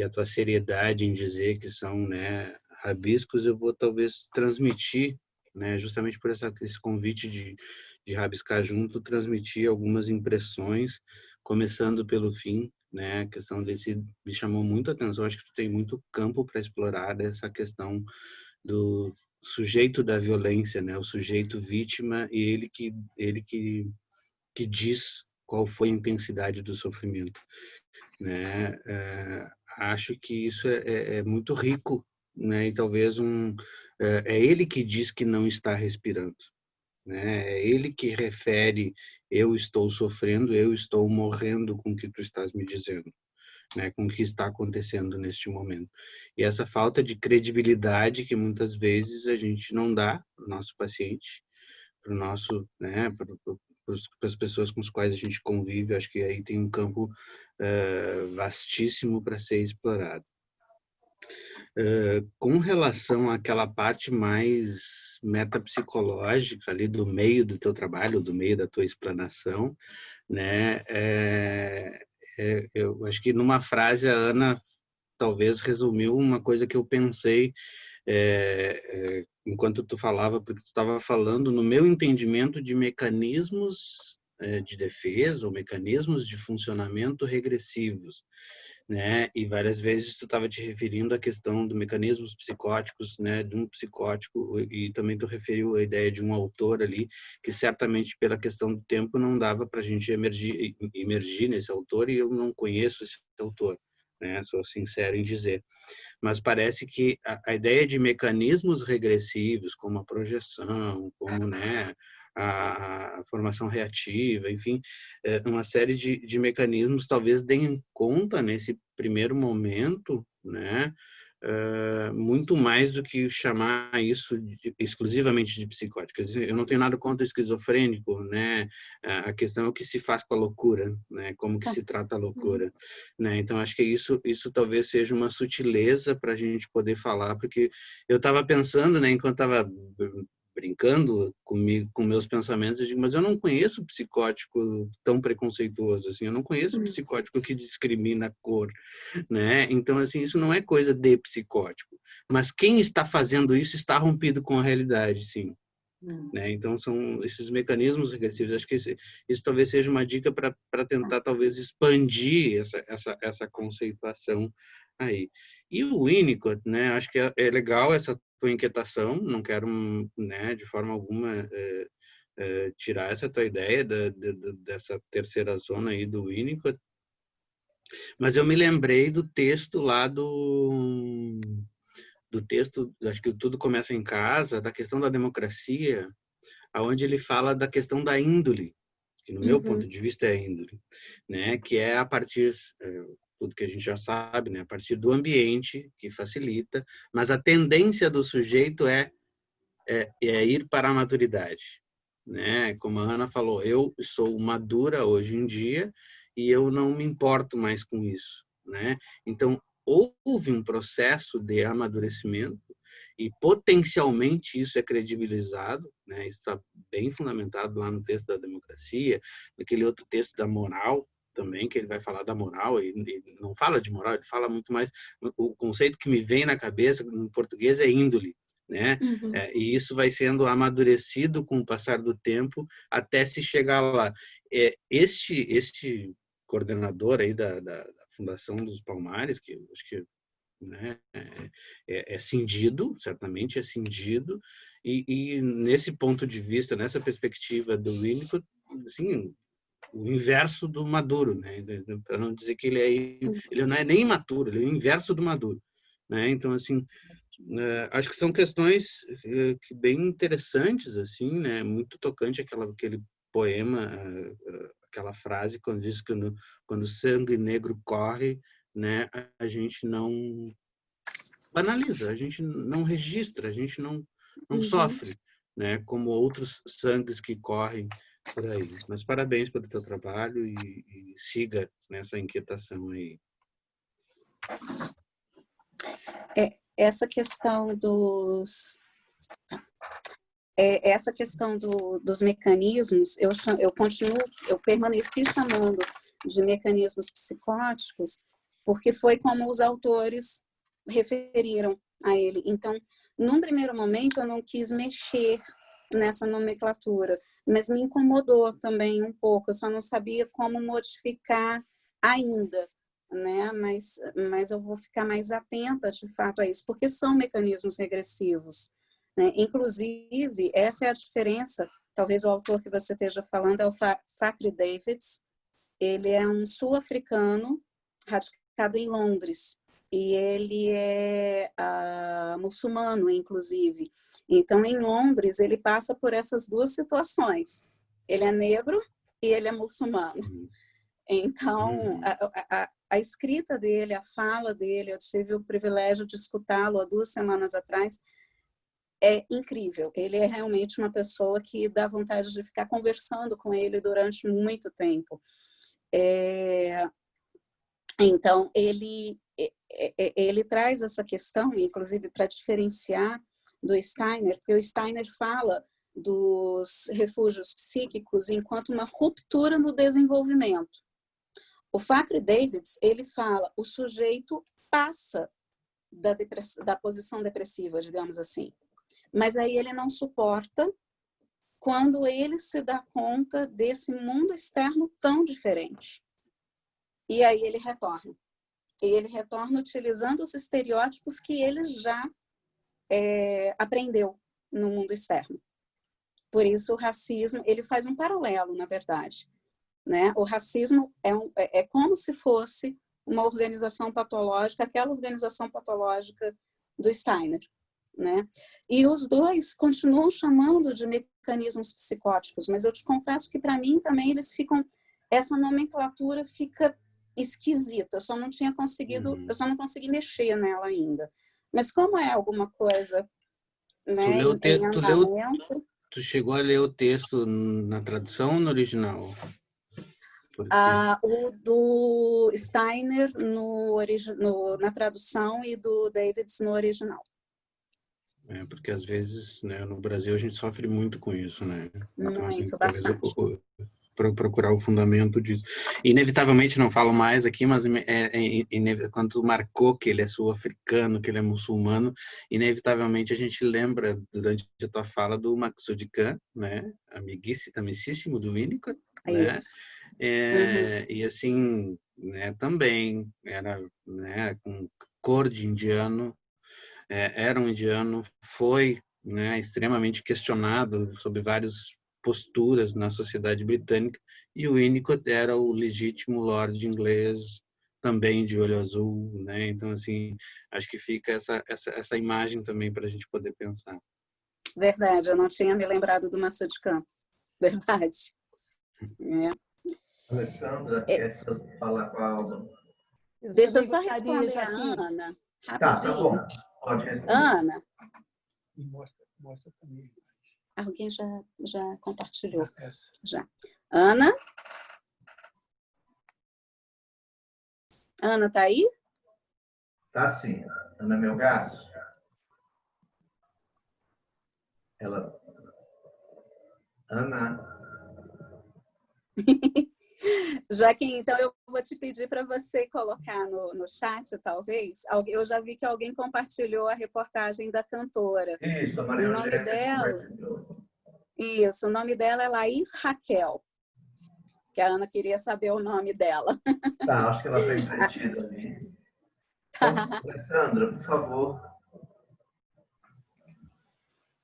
a tua seriedade em dizer que são, né, rabiscos, eu vou talvez transmitir, né, justamente por esse convite de rabiscar junto, transmitir algumas impressões, começando pelo fim, né, a questão desse me chamou muito a atenção. Acho que tu tem muito campo para explorar dessa questão do sujeito da violência, né, o sujeito vítima, e ele que diz qual foi a intensidade do sofrimento, né? Acho que isso é muito rico, né? E talvez é ele que diz que não está respirando, né? É ele que refere: eu estou sofrendo, eu estou morrendo com o que tu estás me dizendo, né? Com o que está acontecendo neste momento. E essa falta de credibilidade que muitas vezes a gente não dá para o nosso paciente, para o nosso, né, para as pessoas com as quais a gente convive. Acho que aí tem um campo vastíssimo para ser explorado. Com relação àquela parte mais metapsicológica ali do meio do teu trabalho, do meio da tua explanação, né, eu acho que numa frase a Ana talvez resumiu uma coisa que eu pensei enquanto tu falava, porque tu estava falando no meu entendimento de mecanismos de defesa ou mecanismos de funcionamento regressivos, né? E várias vezes tu estava te referindo à questão de mecanismos psicóticos, né? De um psicótico, e também tu referiu a ideia de um autor ali, que certamente pela questão do tempo não dava para a gente emergir nesse autor, e eu não conheço esse autor, né? Sou sincero em dizer. Mas parece que a ideia de mecanismos regressivos, como a projeção, como, né, a formação reativa, enfim, uma série de mecanismos talvez deem conta nesse primeiro momento, né, muito mais do que chamar isso exclusivamente de psicótico. Quer dizer, eu não tenho nada contra o esquizofrênico, né? A questão é o que se faz com a loucura, né? Como que se trata a loucura, né? Então acho que isso talvez seja uma sutileza para a gente poder falar, porque eu estava pensando, né, enquanto estava brincando comigo, com meus pensamentos, eu digo, mas eu não conheço psicótico tão preconceituoso assim, eu não conheço psicótico que discrimina a cor, né? Então, assim, isso não é coisa de psicótico, mas quem está fazendo isso está rompido com a realidade, sim. Né? Então, são esses mecanismos regressivos. Acho que isso talvez seja uma dica para tentar, talvez, expandir essa conceituação aí. E o Winnicott, né? Acho que é legal essa tua inquietação, não quero, né, de forma alguma tirar essa tua ideia dessa terceira zona aí do Winnicott, mas eu me lembrei do texto lá do texto, acho que Tudo Começa em Casa, da questão da democracia, aonde ele fala da questão da índole, que no meu ponto de vista é índole, né? Que é a partir, tudo que a gente já sabe, né? A partir do ambiente que facilita, mas a tendência do sujeito é ir para a maturidade, né? Como a Ana falou, eu sou madura hoje em dia e eu não me importo mais com isso, né? Então, houve um processo de amadurecimento e potencialmente isso é credibilizado, né? Isso está bem fundamentado lá no texto da democracia, naquele outro texto da moral também, que ele vai falar da moral, e não fala de moral, ele fala muito mais, o conceito que me vem na cabeça em português é índole, né? Uhum. E isso vai sendo amadurecido com o passar do tempo até se chegar lá. Este coordenador aí da Fundação dos Palmares, que eu acho que, né, é cindido, certamente é cindido, e nesse ponto de vista, nessa perspectiva do Winnicott, assim, o inverso do Maduro, né? Para não dizer que ele não é nem imaturo, ele é o inverso do Maduro, né? Então, assim, acho que são questões que bem interessantes, assim, né? Muito tocante aquele poema, aquela frase quando diz que quando o sangue negro corre, né? A gente não banaliza, a gente não registra, a gente não sofre, né? Como outros sangues que correm por aí. Mas parabéns pelo teu trabalho e siga nessa inquietação aí. Essa questão dos mecanismos, eu permaneci chamando de mecanismos psicóticos, porque foi como os autores referiram a ele. Então, num primeiro momento, eu não quis mexer nessa nomenclatura, mas me incomodou também um pouco, eu só não sabia como modificar ainda, né? Mas eu vou ficar mais atenta, de fato, a isso, porque são mecanismos regressivos, né? Inclusive, essa é a diferença, talvez o autor que você esteja falando é o Fakhry Davids, ele é um sul-africano radicado em Londres, e ele é muçulmano, inclusive. Então, em Londres, ele passa por essas duas situações. Ele é negro e ele é muçulmano. Então, a escrita dele, a fala dele, eu tive o privilégio de escutá-lo há 2 semanas atrás, é incrível. Ele é realmente uma pessoa que dá vontade de ficar conversando com ele durante muito tempo. Então, ele traz essa questão, inclusive, para diferenciar do Steiner, porque o Steiner fala dos refúgios psíquicos enquanto uma ruptura no desenvolvimento. O Fakhry Davids, ele fala, o sujeito passa da posição depressiva, digamos assim, mas aí ele não suporta quando ele se dá conta desse mundo externo tão diferente. E aí ele retorna. E ele retorna utilizando os estereótipos que ele já aprendeu no mundo externo. Por isso o racismo, ele faz um paralelo, na verdade, né? O racismo é como se fosse uma organização patológica, aquela organização patológica do Steiner, né? E os dois continuam chamando de mecanismos psicóticos, mas eu te confesso que para mim também essa nomenclatura fica esquisita, eu só não consegui mexer nela ainda. Mas como é alguma coisa, né, em andamento... Tu chegou a ler o texto na tradução ou no original? O do Steiner na tradução e do Davids no original. Porque às vezes, né, no Brasil a gente sofre muito com isso, né? Muito, bastante. Procurar o fundamento disso. Inevitavelmente, não falo mais aqui, mas quando tu marcou que ele é sul-africano, que ele é muçulmano, inevitavelmente a gente lembra, durante a tua fala, do Maksud Khan, né? Amicíssimo do Winnicott, né? Isso. E assim, né, também era, né, com cor de indiano, era um indiano, foi, né, extremamente questionado sobre várias posturas na sociedade britânica, e o Winnicott era o legítimo lord inglês, também de olho azul, né? Então, assim, acho que fica essa imagem também para a gente poder pensar. Verdade, eu não tinha me lembrado do Maksud Khan. Verdade. Alessandra, quer falar com a Alba? Deixa eu só responder a Ana, rapidinho. Tá bom. Pode responder. Ana. E mostra também. Alguém já compartilhou? Já. Ana? Ana, tá aí? Tá sim. Ana Melgaço. Ela... Ana... Joaquim, então eu vou te pedir para você colocar no chat, talvez. Eu já vi que alguém compartilhou a reportagem da cantora. Isso, a O Maria nome Eugênia dela... compartilhou. Isso, o nome dela é Laís Raquel, que a Ana queria saber o nome dela. Tá, acho que ela está entretida ali. Então, Alessandra, por favor.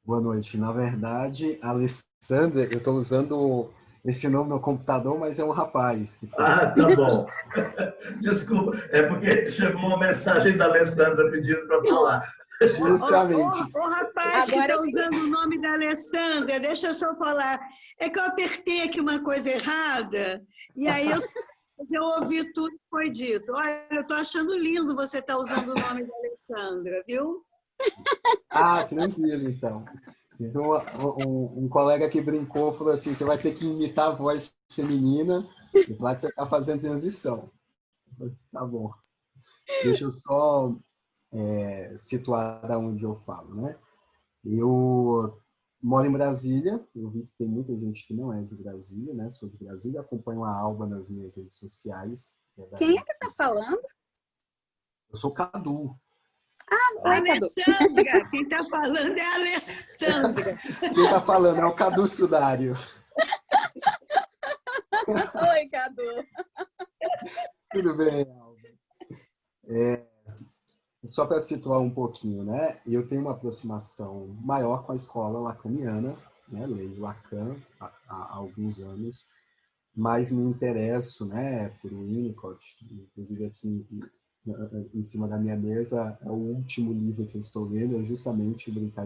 Boa noite. Na verdade, Alessandra, eu estou usando esse nome no computador, mas é um rapaz que fala. Ah, tá bom. Desculpa, é porque chegou uma mensagem da Alessandra pedindo para falar. Justamente. O rapaz Agora que está usando o nome da Alessandra, deixa eu só falar. É que eu apertei aqui uma coisa errada, e aí eu ouvi tudo que foi dito. Olha, eu estou achando lindo você estar usando o nome da Alessandra, viu? Ah, tranquilo, então. Então, um colega que brincou falou assim, você vai ter que imitar a voz feminina e falar que você está fazendo transição. Tá bom. Deixa eu só situar da onde eu falo, né? Eu moro em Brasília, eu vi que tem muita gente que não é de Brasília, né? Sou de Brasília, acompanho a Alba nas minhas redes sociais. Quem é que está falando? Eu sou Cadu. Oi, Cadu. Alessandra, quem está falando é a Alessandra. Quem está falando é o Cadu Sudário. Oi, Cadu. Tudo bem, Alba? Só para situar um pouquinho, né? Eu tenho uma aproximação maior com a escola lacaniana, né? Leio Lacan há alguns anos, mas me interesso, né, por Winnicott. Inclusive aqui em cima da minha mesa é o último livro que eu estou lendo, é justamente Brincar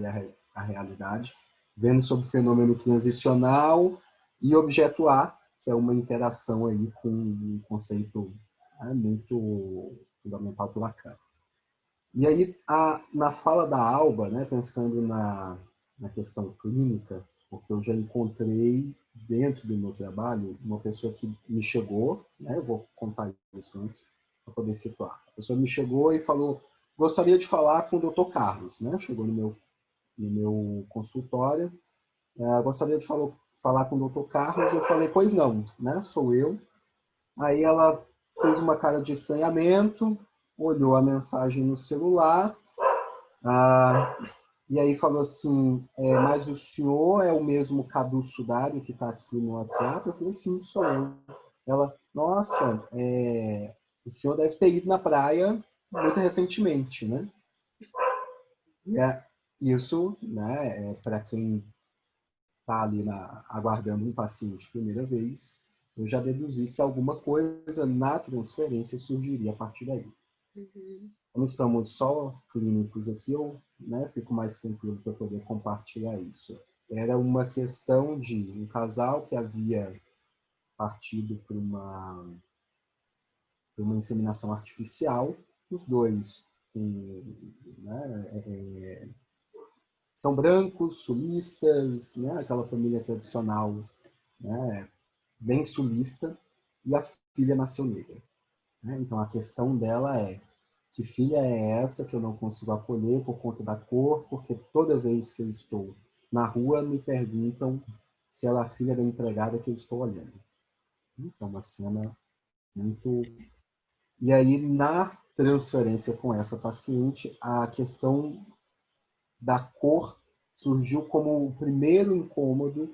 a Realidade, vendo sobre o fenômeno transicional e objeto A, que é uma interação aí com um conceito muito fundamental para Lacan. E aí, na fala da Alba, né, pensando na questão clínica, porque eu já encontrei dentro do meu trabalho uma pessoa que me chegou, né, eu vou contar isso antes para poder situar. A pessoa me chegou e falou, gostaria de falar com o Dr. Carlos, né? Chegou no meu consultório, gostaria de falar com o Dr. Carlos. Eu falei, pois não, né? Sou eu. Aí ela fez uma cara de estranhamento, olhou a mensagem no celular, e aí falou assim, mas o senhor é o mesmo Cadu Sudário que está aqui no WhatsApp? Eu falei, sim, sou eu. Ela, nossa, o senhor deve ter ido na praia muito recentemente, né? Isso, né, para quem está ali aguardando um paciente primeira vez, eu já deduzi que alguma coisa na transferência surgiria a partir daí. Como estamos só clínicos aqui, eu fico mais tranquilo para poder compartilhar isso. Era uma questão de um casal que havia partido para uma inseminação artificial, os dois são brancos, sulistas, né? Aquela família tradicional, né? Bem sulista, e a filha nasceu negra. Né? Então a questão dela é, que filha é essa que eu não consigo acolher por conta da cor, porque toda vez que eu estou na rua me perguntam se ela é a filha da empregada que eu estou olhando. Então, uma cena muito... E aí, na transferência com essa paciente, a questão da cor surgiu como o primeiro incômodo,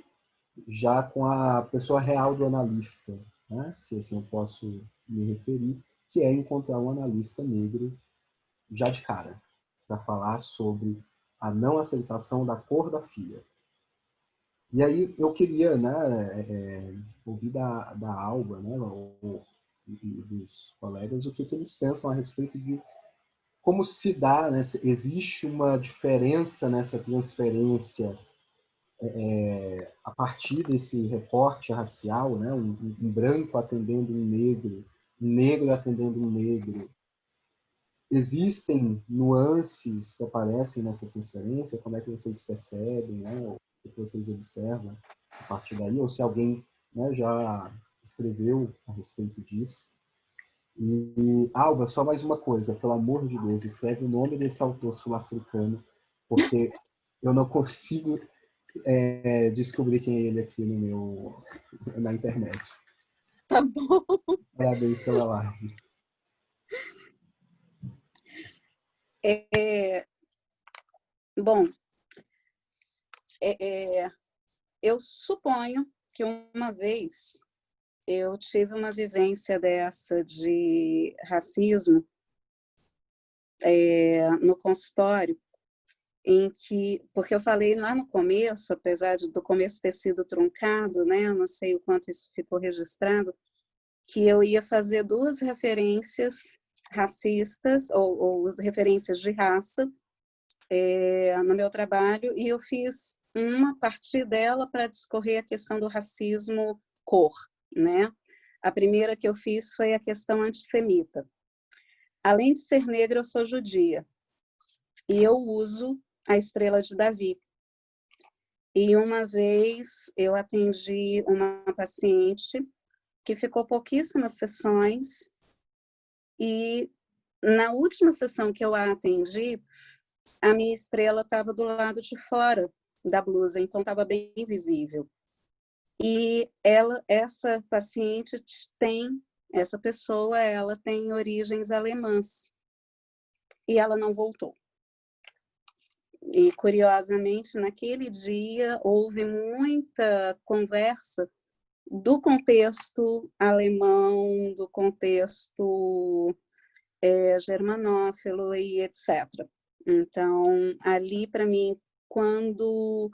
já com a pessoa real do analista, né? Se assim eu posso me referir, que é encontrar um analista negro já de cara, para falar sobre a não aceitação da cor da filha. E aí eu queria, né, ouvir da Alba, né, dos colegas, o que eles pensam a respeito de como se dá, né, se existe uma diferença nessa transferência a partir desse recorte racial, né, um branco atendendo um negro atendendo um negro. Existem nuances que aparecem nessa transferência? Como é que vocês percebem, né? que vocês observam a partir daí, ou se alguém, né, já escreveu a respeito disso. E, Alba, só mais uma coisa, pelo amor de Deus, escreve o nome desse autor sul-africano, porque eu não consigo descobrir quem é ele aqui na internet. Tá bom. Parabéns pela live. Bom, eu suponho que uma vez eu tive uma vivência dessa de racismo no consultório, em que, porque eu falei lá no começo, apesar do começo ter sido truncado, né, eu não sei o quanto isso ficou registrado, que eu ia fazer 2 referências racistas, ou referências de raça, no meu trabalho, e eu fiz uma partir dela para discorrer a questão do racismo cor, né? A primeira que eu fiz foi a questão antissemita. Além de ser negra, eu sou judia, e eu uso a estrela de Davi. E uma vez eu atendi uma paciente que ficou pouquíssimas sessões, e na última sessão que eu a atendi, a minha estrela estava do lado de fora da blusa, então estava bem visível. E essa paciente essa pessoa, ela tem origens alemãs, e ela não voltou. E, curiosamente, naquele dia, houve muita conversa do contexto alemão, do contexto germanófilo e etc. Então, ali, para mim, quando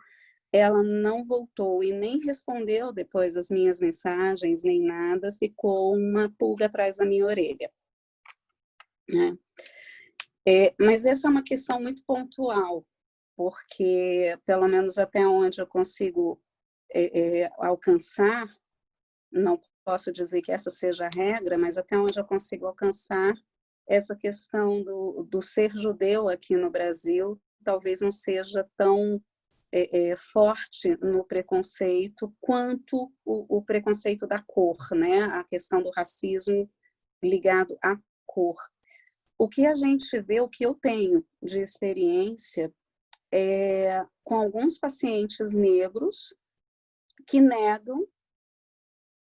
ela não voltou e nem respondeu depois as minhas mensagens, nem nada, ficou uma pulga atrás da minha orelha, né? Mas essa é uma questão muito pontual, porque, pelo menos até onde eu consigo alcançar, não posso dizer que essa seja a regra, mas até onde eu consigo alcançar, essa questão do ser judeu aqui no Brasil talvez não seja tão forte no preconceito quanto o preconceito da cor, né? A questão do racismo ligado à cor. O que a gente vê, o que eu tenho de experiência com alguns pacientes negros que negam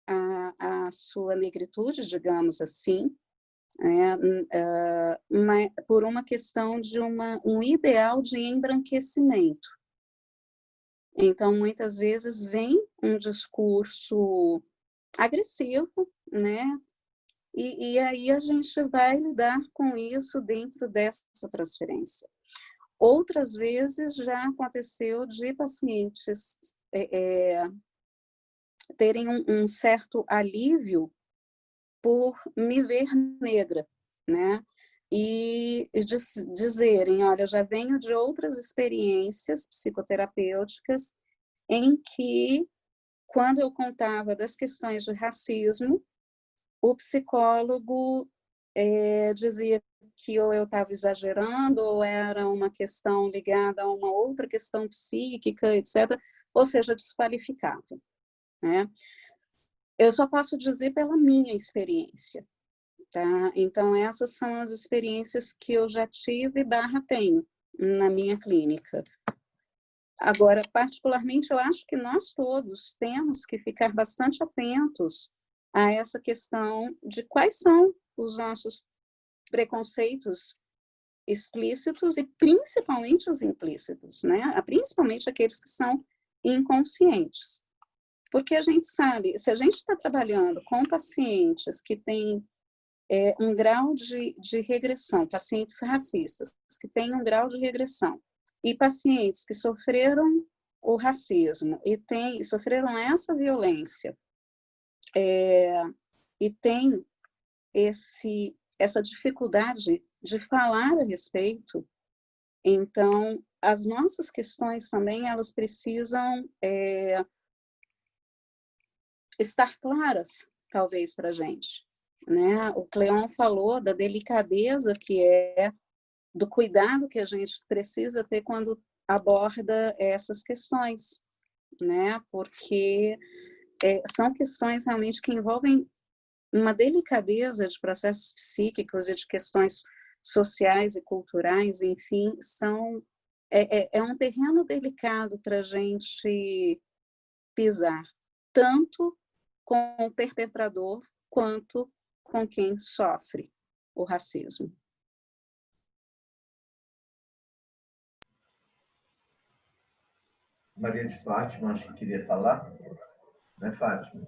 a sua negritude, digamos assim, por uma questão de um ideal de embranquecimento. Então, muitas vezes vem um discurso agressivo, né? E aí a gente vai lidar com isso dentro dessa transferência. Outras vezes já aconteceu de pacientes terem um certo alívio por me ver negra, né? E dizerem, olha, eu já venho de outras experiências psicoterapêuticas em que, quando eu contava das questões de racismo, o psicólogo dizia que ou eu estava exagerando, ou era uma questão ligada a uma outra questão psíquica, etc., ou seja, desqualificava, né? Eu só posso dizer pela minha experiência, tá? Então, essas são as experiências que eu já tive / tenho na minha clínica. Agora, particularmente, eu acho que nós todos temos que ficar bastante atentos a essa questão de quais são os nossos preconceitos explícitos e principalmente os implícitos, né? Principalmente aqueles que são inconscientes. Porque a gente sabe, se a gente está trabalhando com pacientes que têm um grau de regressão, pacientes racistas que têm um grau de regressão, e pacientes que sofreram o racismo e sofreram essa violência, e têm essa dificuldade de falar a respeito, então, as nossas questões também, elas precisam estar claras, talvez, para a gente, né? O Cleon falou da delicadeza que do cuidado que a gente precisa ter quando aborda essas questões, né? Porque são questões realmente que envolvem uma delicadeza de processos psíquicos e de questões sociais e culturais, enfim, é um terreno delicado para a gente pisar, tanto com o perpetrador quanto com quem sofre o racismo. Maria de Fátima, acho que queria falar, né, Fátima?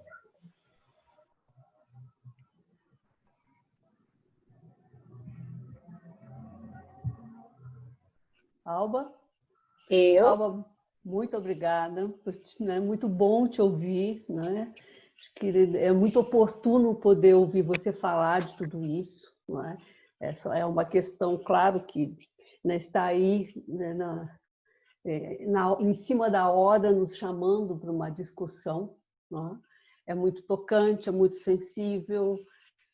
Alba? Eu? Alba, muito obrigada. É muito bom te ouvir, né? Acho que é muito oportuno poder ouvir você falar de tudo isso, não é? É uma questão, claro, que, né, está aí, né, em cima da hora, nos chamando para uma discussão, não é? É muito tocante, é muito sensível,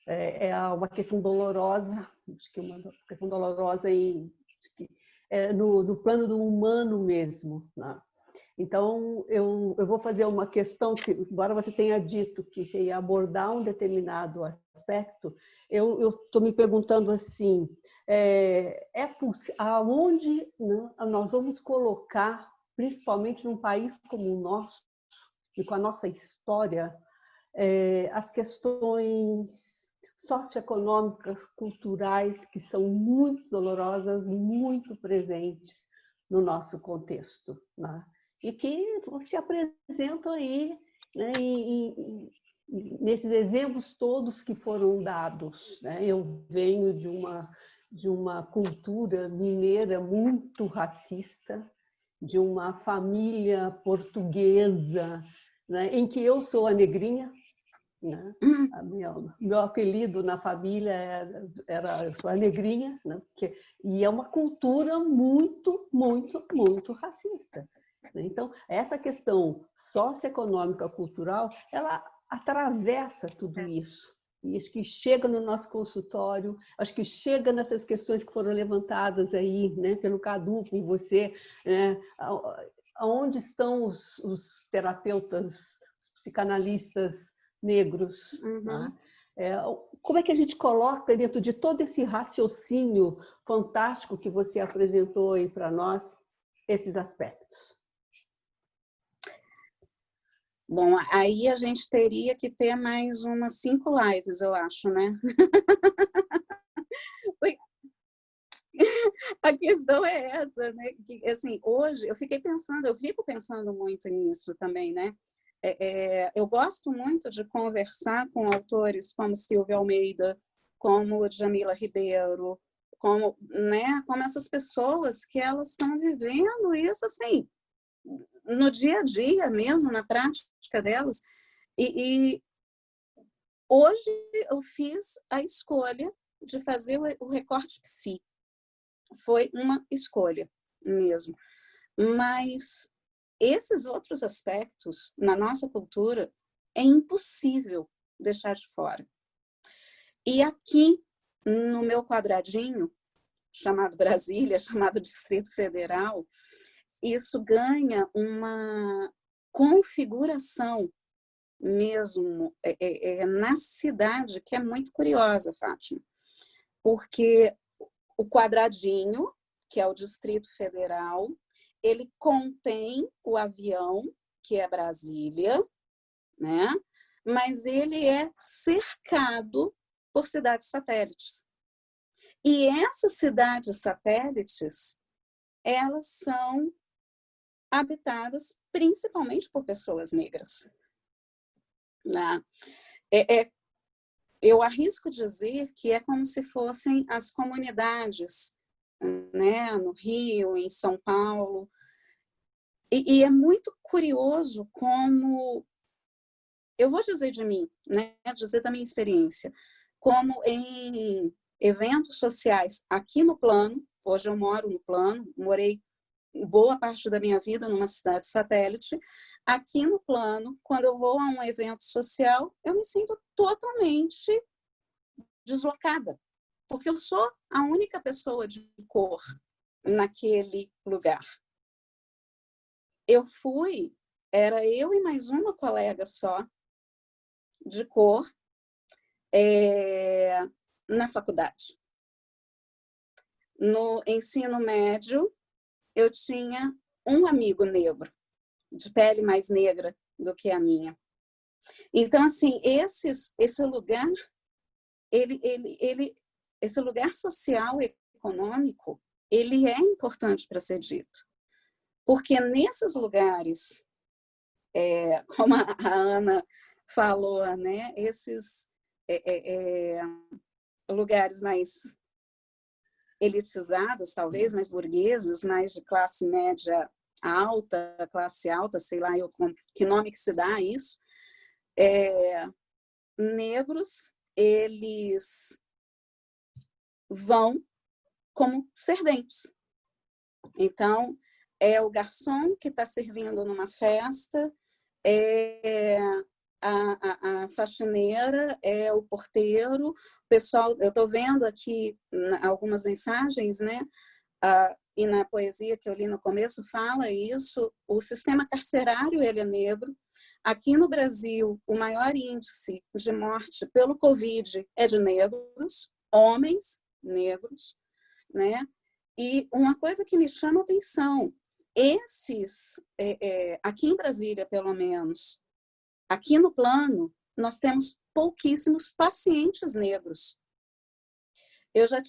é uma questão dolorosa, acho que é uma questão dolorosa no plano do humano mesmo, né? Então, eu vou fazer uma questão que, embora você tenha dito que ia abordar um determinado aspecto, eu estou me perguntando assim, aonde, né, nós vamos colocar, principalmente num país como o nosso, e com a nossa história, as questões socioeconômicas, culturais, que são muito dolorosas, muito presentes no nosso contexto, né? E que se apresentam aí, né, nesses exemplos todos que foram dados, né? Eu venho de uma cultura mineira muito racista, de uma família portuguesa, né, em que eu sou a negrinha, né? Meu apelido na família eu sou a negrinha, né? E é uma cultura muito, muito, muito racista. Então, essa questão socioeconômica, cultural, ela atravessa tudo isso. E acho que chega no nosso consultório, acho que chega nessas questões que foram levantadas aí, né, pelo Cadu, por você, né? Aonde estão os terapeutas, os psicanalistas negros? Uhum. Né? Como é que a gente coloca dentro de todo esse raciocínio fantástico que você apresentou aí para nós, esses aspectos? Bom, aí a gente teria que ter mais umas 5 lives, eu acho, né? A questão é essa, né? Que, assim, hoje eu fico pensando muito nisso também, né? Eu gosto muito de conversar com autores como Silvia Almeida, como Djamila Ribeiro, como essas pessoas que elas estão vivendo isso assim no dia a dia mesmo, na prática delas. E hoje eu fiz a escolha de fazer o recorte psi. Foi uma escolha mesmo. Mas esses outros aspectos, na nossa cultura, é impossível deixar de fora. E aqui, no meu quadradinho, chamado Brasília, chamado Distrito Federal, isso ganha uma configuração mesmo na cidade que é muito curiosa, Fátima. Porque o quadradinho, que é o Distrito Federal, ele contém o avião, que é Brasília, né? Mas ele é cercado por cidades satélites. E essas cidades satélites, elas são habitadas principalmente por pessoas negras. Né? Eu arrisco dizer que é como se fossem as comunidades, né, no Rio, em São Paulo. E é muito curioso como, eu vou dizer de mim, né, dizer da minha experiência, como em eventos sociais aqui no Plano, hoje eu moro no Plano, morei boa parte da minha vida numa cidade satélite, aqui no Plano, quando eu vou a um evento social, eu me sinto totalmente deslocada, porque eu sou a única pessoa de cor naquele lugar. Eu fui era eu e mais uma colega só, de cor, na faculdade. No ensino médio, eu tinha um amigo negro, de pele mais negra do que a minha. Então, assim, esse lugar, esse lugar social e econômico, ele é importante para ser dito. Porque nesses lugares, como a Ana falou, né, esses lugares mais elitizados, talvez, mais burgueses, mais de classe média alta, classe alta, sei lá que nome que se dá a isso, negros, eles vão como serventes. Então, é o garçom que está servindo numa festa, a faxineira, é o porteiro, o pessoal, eu estou vendo aqui algumas mensagens, né? E na poesia que eu li no começo fala isso, o sistema carcerário ele é negro. Aqui no Brasil, o maior índice de morte pelo Covid é de negros, homens negros, né? E uma coisa que me chama a atenção, aqui em Brasília, pelo menos, aqui no plano, nós temos pouquíssimos pacientes negros. Eu já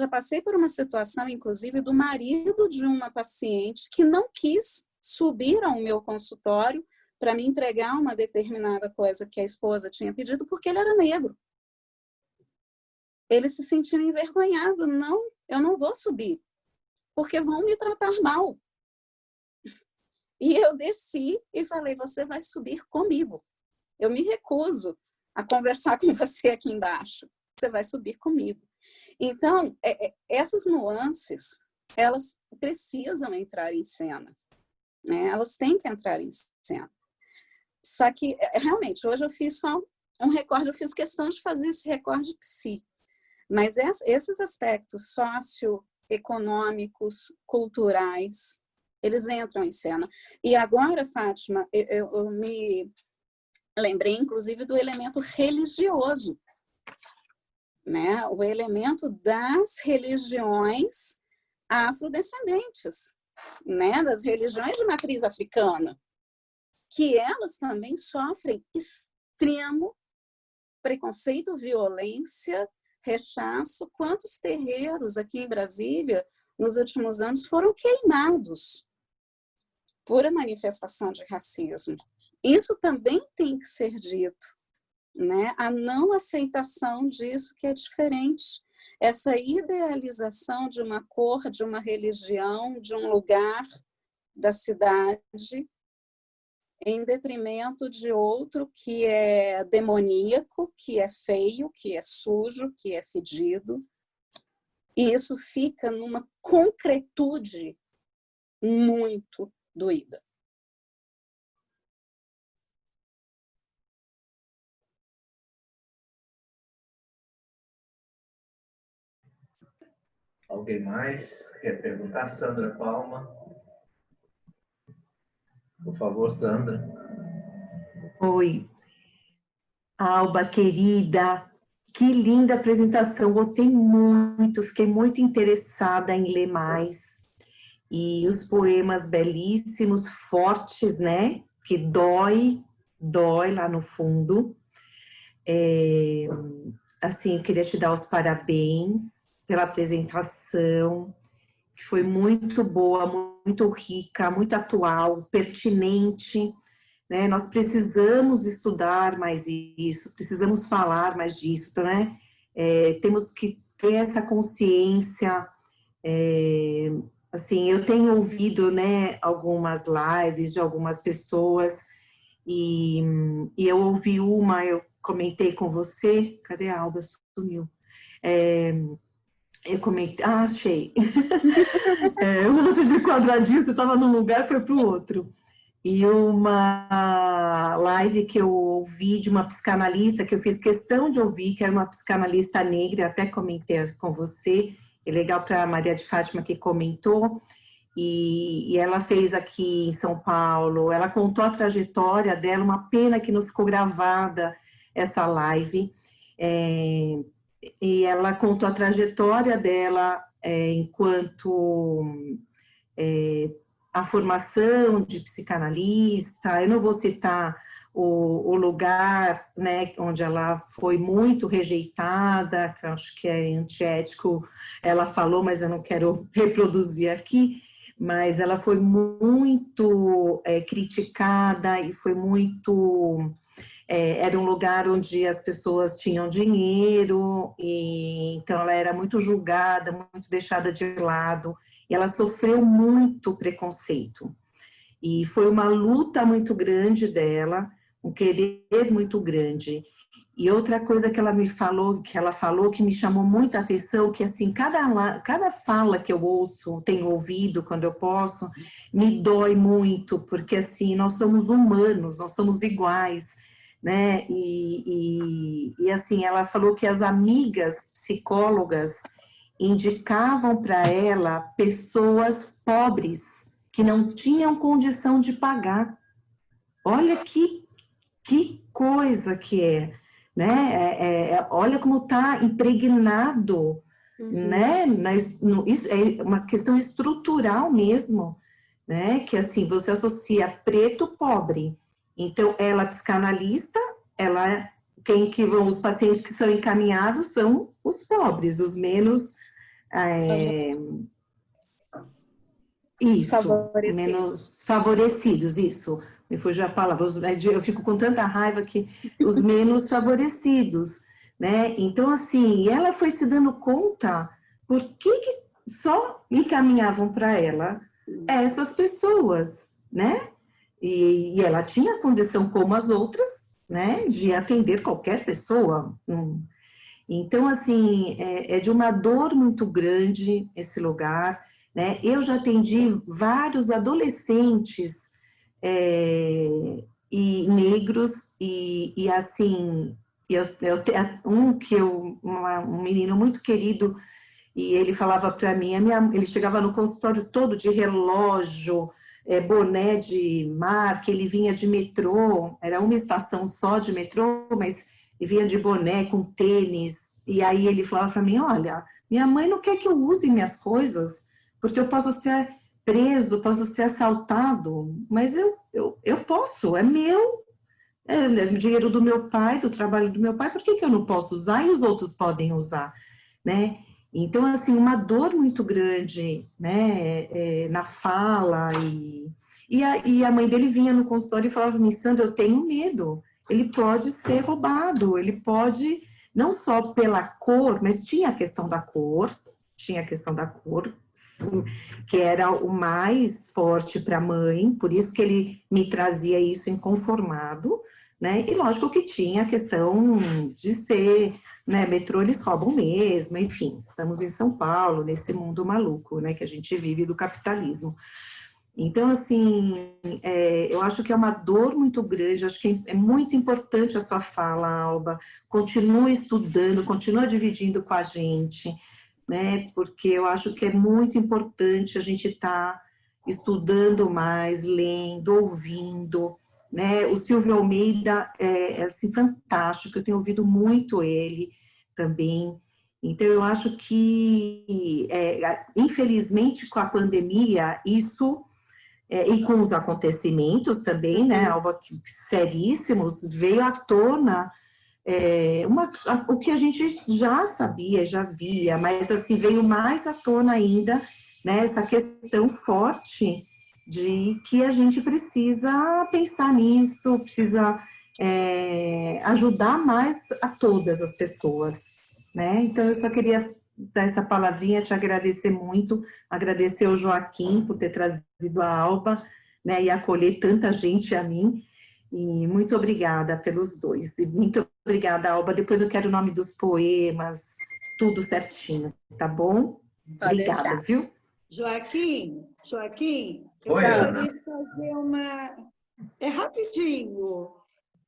passei por uma situação, inclusive, do marido de uma paciente que não quis subir ao meu consultório para me entregar uma determinada coisa que a esposa tinha pedido, porque ele era negro. Ele se sentiu envergonhado. Não, eu não vou subir, porque vão me tratar mal. E eu desci e falei, você vai subir comigo. Eu me recuso a conversar com você aqui embaixo. Você vai subir comigo. Então, essas nuances, elas precisam entrar em cena, né? Elas têm que entrar em cena. Só que, realmente, hoje eu fiz só um recorte, eu fiz questão de fazer esse recorte de si. Mas esses aspectos socioeconômicos, culturais, eles entram em cena. E agora, Fátima, eu me lembrei, inclusive, do elemento religioso, né? O elemento das religiões afrodescendentes, né? Das religiões de matriz africana, que elas também sofrem extremo preconceito, violência, rechaço. Quantos terreiros aqui em Brasília, nos últimos anos, foram queimados por a manifestação de racismo? Isso também tem que ser dito, né? A não aceitação disso que é diferente. Essa idealização de uma cor, de uma religião, de um lugar da cidade, em detrimento de outro que é demoníaco, que é feio, que é sujo, que é fedido. E isso fica numa concretude muito doída. Alguém mais quer perguntar? Sandra Palma. Por favor, Sandra. Oi. Alba, querida, que linda apresentação. Gostei muito, fiquei muito interessada em ler mais. E os poemas belíssimos, fortes, né? Que dói lá no fundo. Assim, eu queria te dar os parabéns pela apresentação, que foi muito boa, muito rica, muito atual, pertinente, né? Nós precisamos estudar mais isso, precisamos falar mais disso, né? Temos que ter essa consciência. Assim, eu tenho ouvido, né, algumas lives de algumas pessoas e eu ouvi uma, eu comentei com você, cadê a Alba? Sumiu. Eu comentei, achei. Você de quadradinho, você estava num lugar, foi para o outro. E uma live que eu ouvi de uma psicanalista, que eu fiz questão de ouvir, que era uma psicanalista negra, até comentei com você, é legal para a Maria de Fátima que comentou, e ela fez aqui em São Paulo, ela contou a trajetória dela, uma pena que não ficou gravada essa live, e ela contou a trajetória dela enquanto a formação de psicanalista. Eu não vou citar o lugar, né, onde ela foi muito rejeitada, que eu acho que é antiético, ela falou, mas eu não quero reproduzir aqui, mas ela foi muito criticada e foi muito... era um lugar onde as pessoas tinham dinheiro, e então ela era muito julgada, muito deixada de lado, e ela sofreu muito preconceito. E foi uma luta muito grande dela, um querer muito grande. E outra coisa que ela me falou, que me chamou muito a atenção, que assim, cada fala que eu ouço, tenho ouvido quando eu posso, me dói muito, porque assim, nós somos humanos, nós somos iguais, né? E assim, ela falou que as amigas psicólogas indicavam para ela pessoas pobres que não tinham condição de pagar. Olha que coisa que é, né? Olha como está impregnado, né? Isso é uma questão estrutural mesmo, né? Que assim, você associa preto pobre. Então, ela psicanalista, os pacientes que são encaminhados são os pobres, os menos menos favorecidos, isso. Me fugiu a palavra, eu fico com tanta raiva que os menos favorecidos, né? Então, assim, ela foi se dando conta por que só encaminhavam para ela essas pessoas, né? E ela tinha condição, como as outras, né, de atender qualquer pessoa. Então, assim, é de uma dor muito grande esse lugar, né? Eu já atendi vários adolescentes e negros, e assim, um menino muito querido, e ele falava para mim, ele chegava no consultório todo de relógio, boné de marca, ele vinha de metrô, era uma estação só de metrô, mas ele vinha de boné com tênis, e aí ele falava para mim, olha, minha mãe não quer que eu use minhas coisas, porque eu posso ser preso, posso ser assaltado, mas eu posso, é meu, é o dinheiro do meu pai, do trabalho do meu pai, por que eu não posso usar e os outros podem usar, né? Então, assim, uma dor muito grande, né, na fala, e a mãe dele vinha no consultório e falava para mim, Sandra, eu tenho medo, ele pode ser roubado, ele pode, não só pela cor, mas tinha a questão da cor, que era o mais forte para a mãe, por isso que ele me trazia isso inconformado, né? E lógico que tinha a questão de ser, né, metrô eles roubam mesmo, enfim, estamos em São Paulo, nesse mundo maluco, né, que a gente vive do capitalismo. Então, assim, eu acho que é uma dor muito grande, acho que é muito importante a sua fala, Alba, continua estudando, continua dividindo com a gente, né, porque eu acho que é muito importante a gente estar estudando mais, lendo, ouvindo, né? O Silvio Almeida é assim, fantástico, eu tenho ouvido muito ele também. Então, eu acho que, infelizmente, com a pandemia, isso, e com os acontecimentos também, né, algo seríssimos, veio à tona o que a gente já sabia, já via, mas assim, veio mais à tona ainda, né, essa questão forte de que a gente precisa pensar nisso, precisa ajudar mais a todas as pessoas, né? Então, eu só queria dar essa palavrinha, te agradecer muito, agradecer ao Joaquim por ter trazido a Alba, né, e acolher tanta gente a mim, e muito obrigada pelos dois, e muito obrigada, Alba, depois eu quero o nome dos poemas, tudo certinho, tá bom? Pode obrigada, deixar. Viu? Joaquim, eu Oi, gostaria Ana. de fazer rapidinho,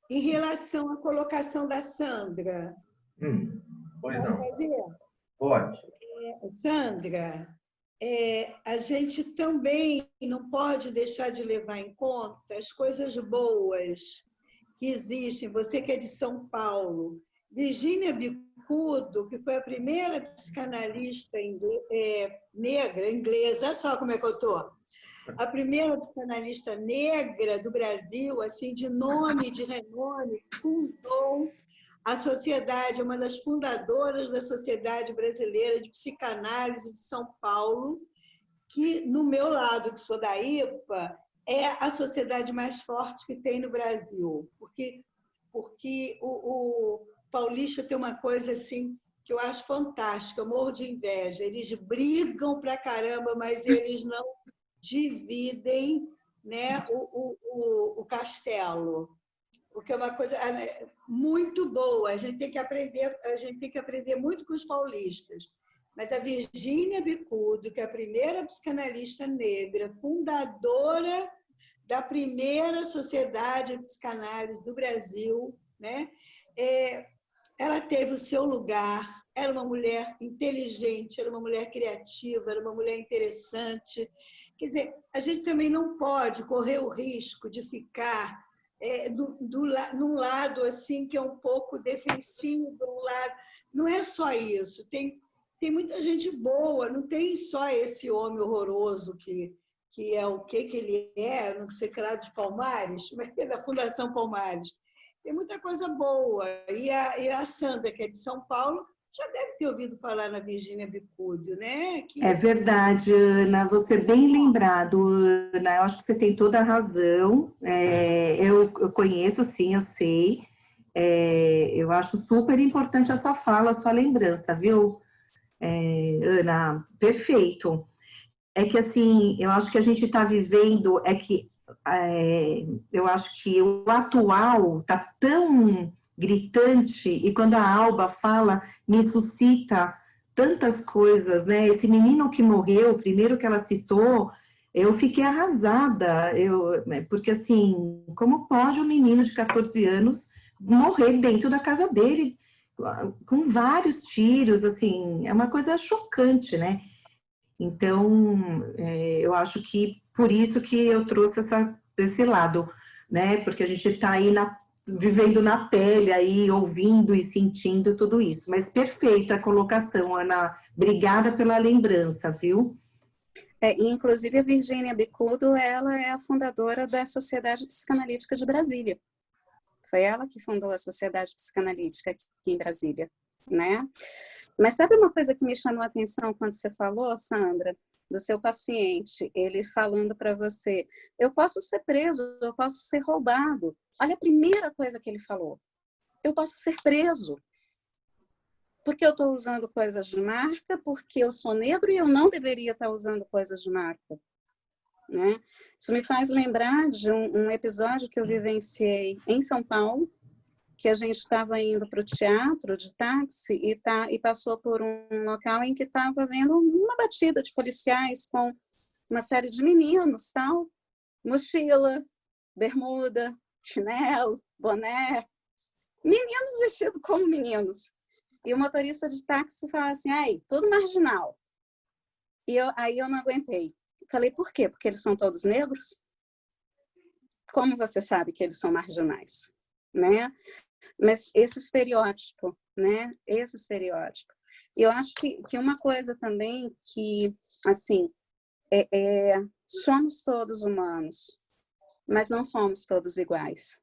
em relação à colocação da Sandra. Pois Posso não. fazer? Pode. Sandra, a gente também não pode deixar de levar em conta as coisas boas que existem. Você que é de São Paulo, Virginia Bicudo, que foi a primeira psicanalista negra, inglesa, olha só como é que eu estou. A primeira psicanalista negra do Brasil, assim, de nome, de renome, fundou a sociedade, uma das fundadoras da Sociedade Brasileira de Psicanálise de São Paulo, que, no meu lado, que sou da IPA, é a sociedade mais forte que tem no Brasil. Porque o paulista tem uma coisa assim que eu acho fantástica, eu morro de inveja. Eles brigam pra caramba, mas eles não dividem, né, o castelo. O que é uma coisa muito boa. A gente tem que aprender muito com os paulistas. Mas a Virginia Bicudo, que é a primeira psicanalista negra, fundadora da primeira sociedade de psicanálise do Brasil, né? Ela teve o seu lugar, era uma mulher inteligente, era uma mulher criativa, era uma mulher interessante. Quer dizer, a gente também não pode correr o risco de ficar num lado assim que é um pouco defensivo, um lado. Não é só isso, tem muita gente boa, não tem só esse homem horroroso que é o que ele é, não sei que lá de Palmares, mas é da Fundação Palmares. Tem muita coisa boa. E a Sandra, que é de São Paulo, já deve ter ouvido falar na Virginia Bicudo, né? É verdade, Ana, você bem lembrado, Ana, eu acho que você tem toda a razão, eu conheço, sim, eu sei, eu acho super importante a sua fala, a sua lembrança, viu, Ana? Perfeito. É que, assim, eu acho que a gente está vivendo, eu acho que o atual está tão gritante, e quando a Alba fala, me suscita tantas coisas, né? Esse menino que morreu, o primeiro que ela citou, eu fiquei arrasada, porque, assim, como pode um menino de 14 anos morrer dentro da casa dele, com vários tiros, assim, é uma coisa chocante, né? Então, eu acho que por isso que eu trouxe esse lado, né? Porque a gente está aí vivendo na pele, aí, ouvindo e sentindo tudo isso. Mas perfeita a colocação, Ana. Obrigada pela lembrança, viu? Inclusive, a Virginia Bicudo, ela é a fundadora da Sociedade Psicanalítica de Brasília. Foi ela que fundou a Sociedade Psicanalítica aqui em Brasília, né? Mas sabe uma coisa que me chamou a atenção quando você falou, Sandra, do seu paciente, ele falando para você, eu posso ser preso, eu posso ser roubado. Olha a primeira coisa que ele falou, eu posso ser preso, porque eu estou usando coisas de marca, porque eu sou negro e eu não deveria estar usando coisas de marca. Né? Isso me faz lembrar de um episódio que eu vivenciei em São Paulo, que a gente estava indo para o teatro de táxi e passou por um local em que estava havendo uma batida de policiais com uma série de meninos, tal, mochila, bermuda, chinelo, boné, meninos vestidos como meninos. E o motorista de táxi fala assim, ai, tudo marginal. E aí eu não aguentei. Falei, por quê? Porque eles são todos negros? Como você sabe que eles são marginais? Né? Mas esse estereótipo, né? Esse estereótipo. E eu acho que uma coisa também que, assim, somos todos humanos, mas não somos todos iguais.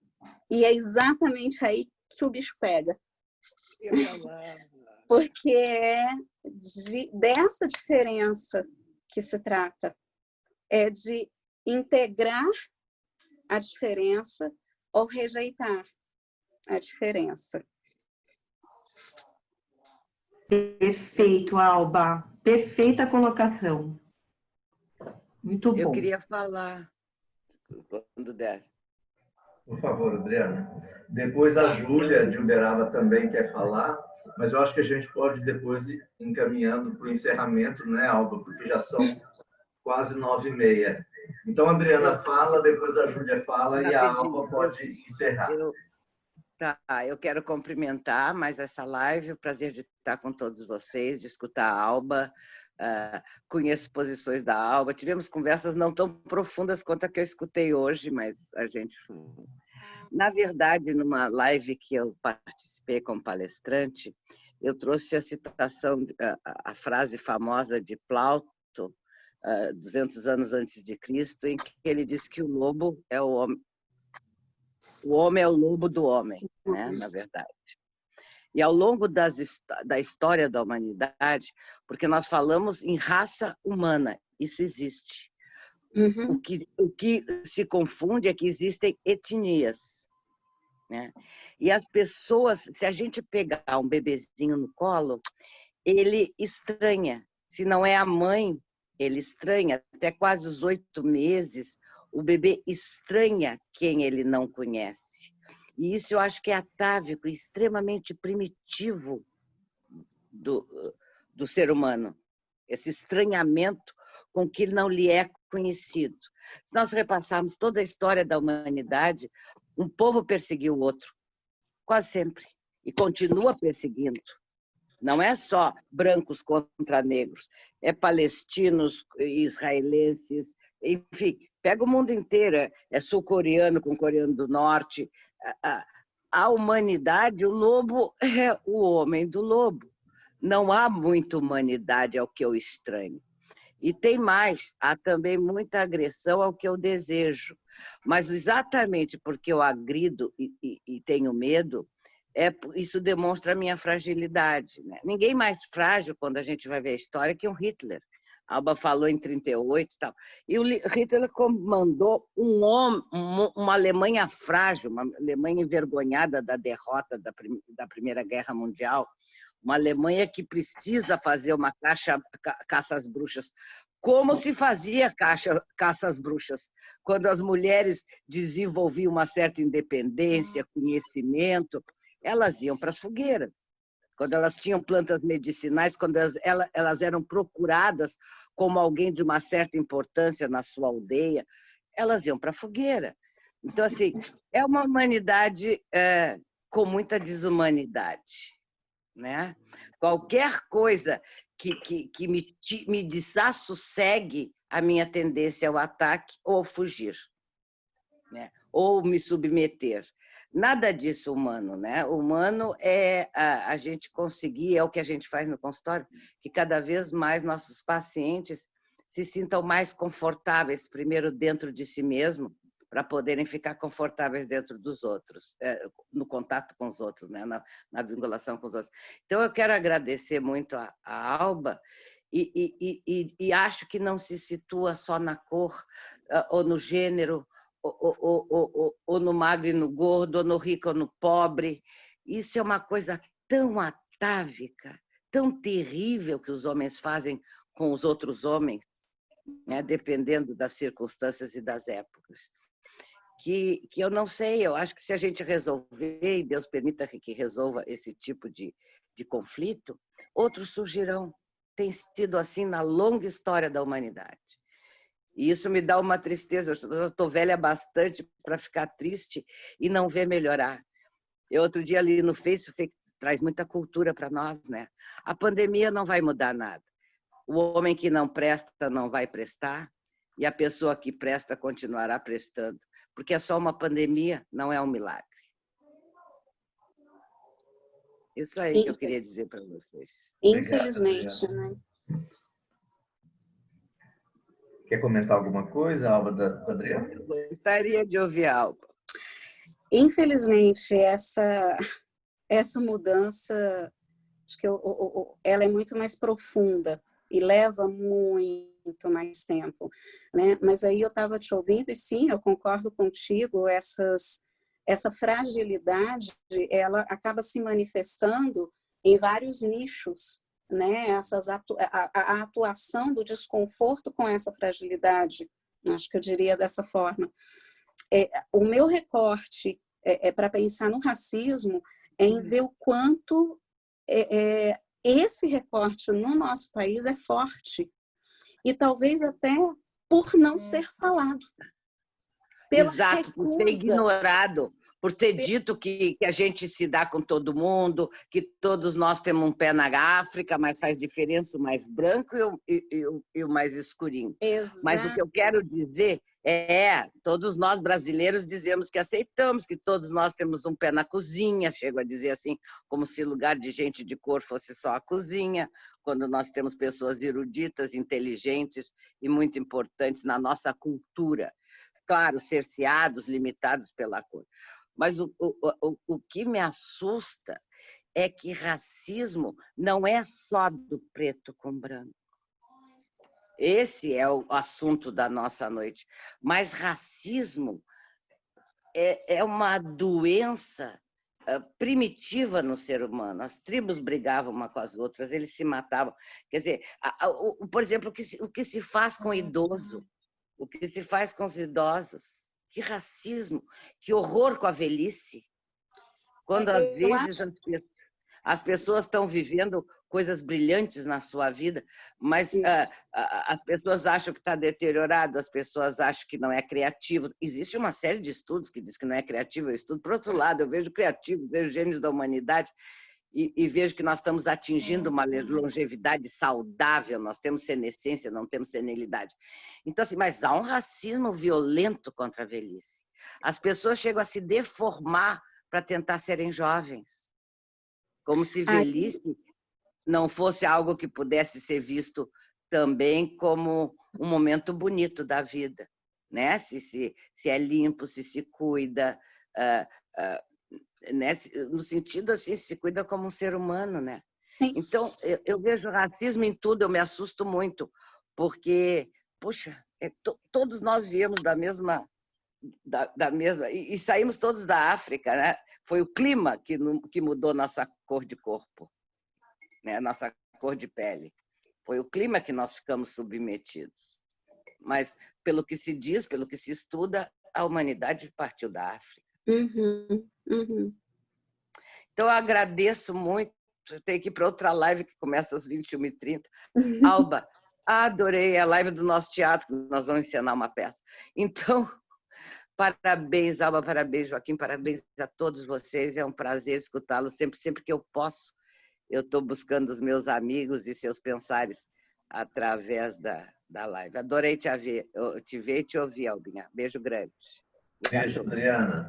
E é exatamente aí que o bicho pega. Porque é dessa diferença que se trata. É de integrar a diferença ou rejeitar a diferença. Perfeito, Alba. Perfeita colocação. Muito bom. Eu queria falar, quando der. Por favor, Adriana. Depois a Júlia de Uberaba também quer falar, mas eu acho que a gente pode depois ir encaminhando para o encerramento, né, Alba? Porque já são quase 9h30. Então, a Adriana fala, depois a Júlia fala e a Alba pode encerrar. Eu quero cumprimentar mais essa live, o prazer de estar com todos vocês, de escutar a Alba, conheço posições da Alba, tivemos conversas não tão profundas quanto a que eu escutei hoje, mas a gente... Na verdade, numa live que eu participei como palestrante, eu trouxe a citação, a frase famosa de Plauto, 200 anos antes de Cristo, em que ele diz que o lobo é o homem é o lobo do homem, né? Na verdade. E ao longo da história da humanidade, porque nós falamos em raça humana, isso existe. Uhum. O que se confunde é que existem etnias, né? E as pessoas, se a gente pegar um bebezinho no colo, ele estranha. Se não é a mãe, ele estranha. Até quase os 8 meses, o bebê estranha quem ele não conhece. E isso eu acho que é atávico, extremamente primitivo do ser humano. Esse estranhamento com que não lhe é conhecido. Se nós repassarmos toda a história da humanidade, um povo perseguiu o outro, quase sempre, e continua perseguindo. Não é só brancos contra negros, é palestinos, israelenses, enfim, pega o mundo inteiro, é sul-coreano com coreano do norte. A humanidade, o lobo é o homem do lobo. Não há muita humanidade ao que eu estranho. E tem mais, há também muita agressão ao que eu desejo. Mas exatamente porque eu agrido e tenho medo, isso demonstra a minha fragilidade, né? Ninguém mais frágil, quando a gente vai ver a história, que um Hitler. A Alba falou em 38 e tal. E o Hitler comandou uma Alemanha frágil, uma Alemanha envergonhada da derrota da Primeira Guerra Mundial, uma Alemanha que precisa fazer uma caça às bruxas. Como se fazia caça às bruxas? Quando as mulheres desenvolviam uma certa independência, conhecimento, elas iam para as fogueiras. Quando elas tinham plantas medicinais, quando elas eram procuradas como alguém de uma certa importância na sua aldeia, elas iam para a fogueira. Então, assim, é uma humanidade com muita desumanidade, né? Qualquer coisa que me desassossegue, a minha tendência é o ataque ou fugir, né? Ou me submeter. Nada disso humano, né? O humano é a gente conseguir, é o que a gente faz no consultório, que cada vez mais nossos pacientes se sintam mais confortáveis, primeiro dentro de si mesmo, para poderem ficar confortáveis dentro dos outros, no contato com os outros, né? Na vinculação com os outros. Então, eu quero agradecer muito a Alba e acho que não se situa só na cor ou no gênero, ou no magro e no gordo, ou no rico ou no pobre. Isso é uma coisa tão atávica, tão terrível que os homens fazem com os outros homens, né? Dependendo das circunstâncias e das épocas. Que eu não sei, eu acho que se a gente resolver, e Deus permita que resolva esse tipo de conflito, outros surgirão. Tem sido assim na longa história da humanidade. E isso me dá uma tristeza. Eu estou velha bastante para ficar triste e não ver melhorar. Eu outro dia ali no Facebook, traz muita cultura para nós, né? A pandemia não vai mudar nada. O homem que não presta não vai prestar e a pessoa que presta continuará prestando, porque é só uma pandemia, não é um milagre. Isso aí que eu queria dizer para vocês. Infelizmente, obrigado, né? Quer comentar alguma coisa, Alba, da Adriana? Eu gostaria de ouvir a Alba. Infelizmente, essa mudança, acho que ela é muito mais profunda e leva muito mais tempo, né? Mas aí eu estava te ouvindo e sim, eu concordo contigo, essa fragilidade, ela acaba se manifestando em vários nichos, né? A atuação do desconforto com essa fragilidade, acho que eu diria dessa forma. O meu recorte para pensar no racismo é em ver o quanto esse recorte no nosso país é forte e talvez até por não ser falado. Exato, por ser ignorado. por ter dito que a gente se dá com todo mundo, que todos nós temos um pé na África, mas faz diferença o mais branco e o mais escurinho. Exato. Mas o que eu quero dizer todos nós brasileiros dizemos que aceitamos, que todos nós temos um pé na cozinha, chego a dizer assim, como se lugar de gente de cor fosse só a cozinha, quando nós temos pessoas eruditas, inteligentes e muito importantes na nossa cultura. Claro, cerceados, limitados pela cor. Mas o que me assusta é que racismo não é só do preto com branco. Esse é o assunto da nossa noite. Mas racismo é uma doença primitiva no ser humano. As tribos brigavam uma com as outras, eles se matavam. Quer dizer, por exemplo, o que se faz com o idoso, o que se faz com os idosos. Que racismo, que horror com a velhice. Quando, às vezes, as pessoas estão vivendo coisas brilhantes na sua vida, mas as pessoas acham que está deteriorado, as pessoas acham que não é criativo. Existe uma série de estudos que diz que não é criativo. Eu estudo. Por outro lado, eu vejo criativos, vejo gênios da humanidade e vejo que nós estamos atingindo uma longevidade saudável, nós temos senescência, não temos senilidade. Então, assim, mas há um racismo violento contra a velhice. As pessoas chegam a se deformar para tentar serem jovens, como se velhice não fosse algo que pudesse ser visto também como um momento bonito da vida, né? Se é limpo, se cuida, né? No sentido assim, se cuida como um ser humano, né? Sim. Então, eu vejo racismo em tudo, eu me assusto muito, porque, puxa, todos nós viemos da mesma e saímos todos da África, né? Foi o clima que mudou nossa cor de corpo, né? Nossa cor de pele. Foi o clima que nós ficamos submetidos. Mas, pelo que se diz, pelo que se estuda, a humanidade partiu da África. Então, eu agradeço muito. Eu tenho que ir para outra live que começa às 21h30. Alba, adorei a live do nosso teatro, que nós vamos encenar uma peça. Então, parabéns, Alba, parabéns, Joaquim, parabéns a todos vocês. É um prazer escutá-los sempre que eu posso. Eu estou buscando os meus amigos e seus pensares através da live. Adorei te ver e te ouvir, Albinha. Beijo grande. Beijo, Adriana.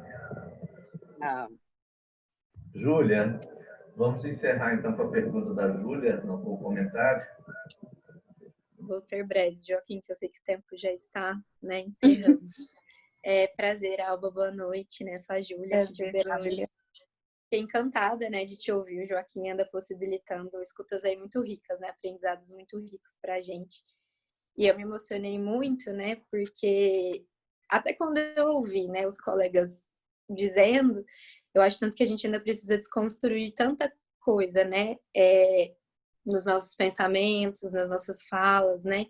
Júlia, vamos encerrar então com a pergunta da Júlia, com o comentário. Vou ser breve, Joaquim, que eu sei que o tempo já está, né, encerrando. Prazer, Alba, boa noite, né? Sou a Júlia. Prazer, Júlia. Fiquei encantada, né, de te ouvir. O Joaquim anda possibilitando escutas aí muito ricas, né? Aprendizados muito ricos para a gente. E eu me emocionei muito, né? Porque até quando eu ouvi, né, os colegas dizendo, eu acho tanto que a gente ainda precisa desconstruir tanta coisa, né? Nos nossos pensamentos, nas nossas falas, né?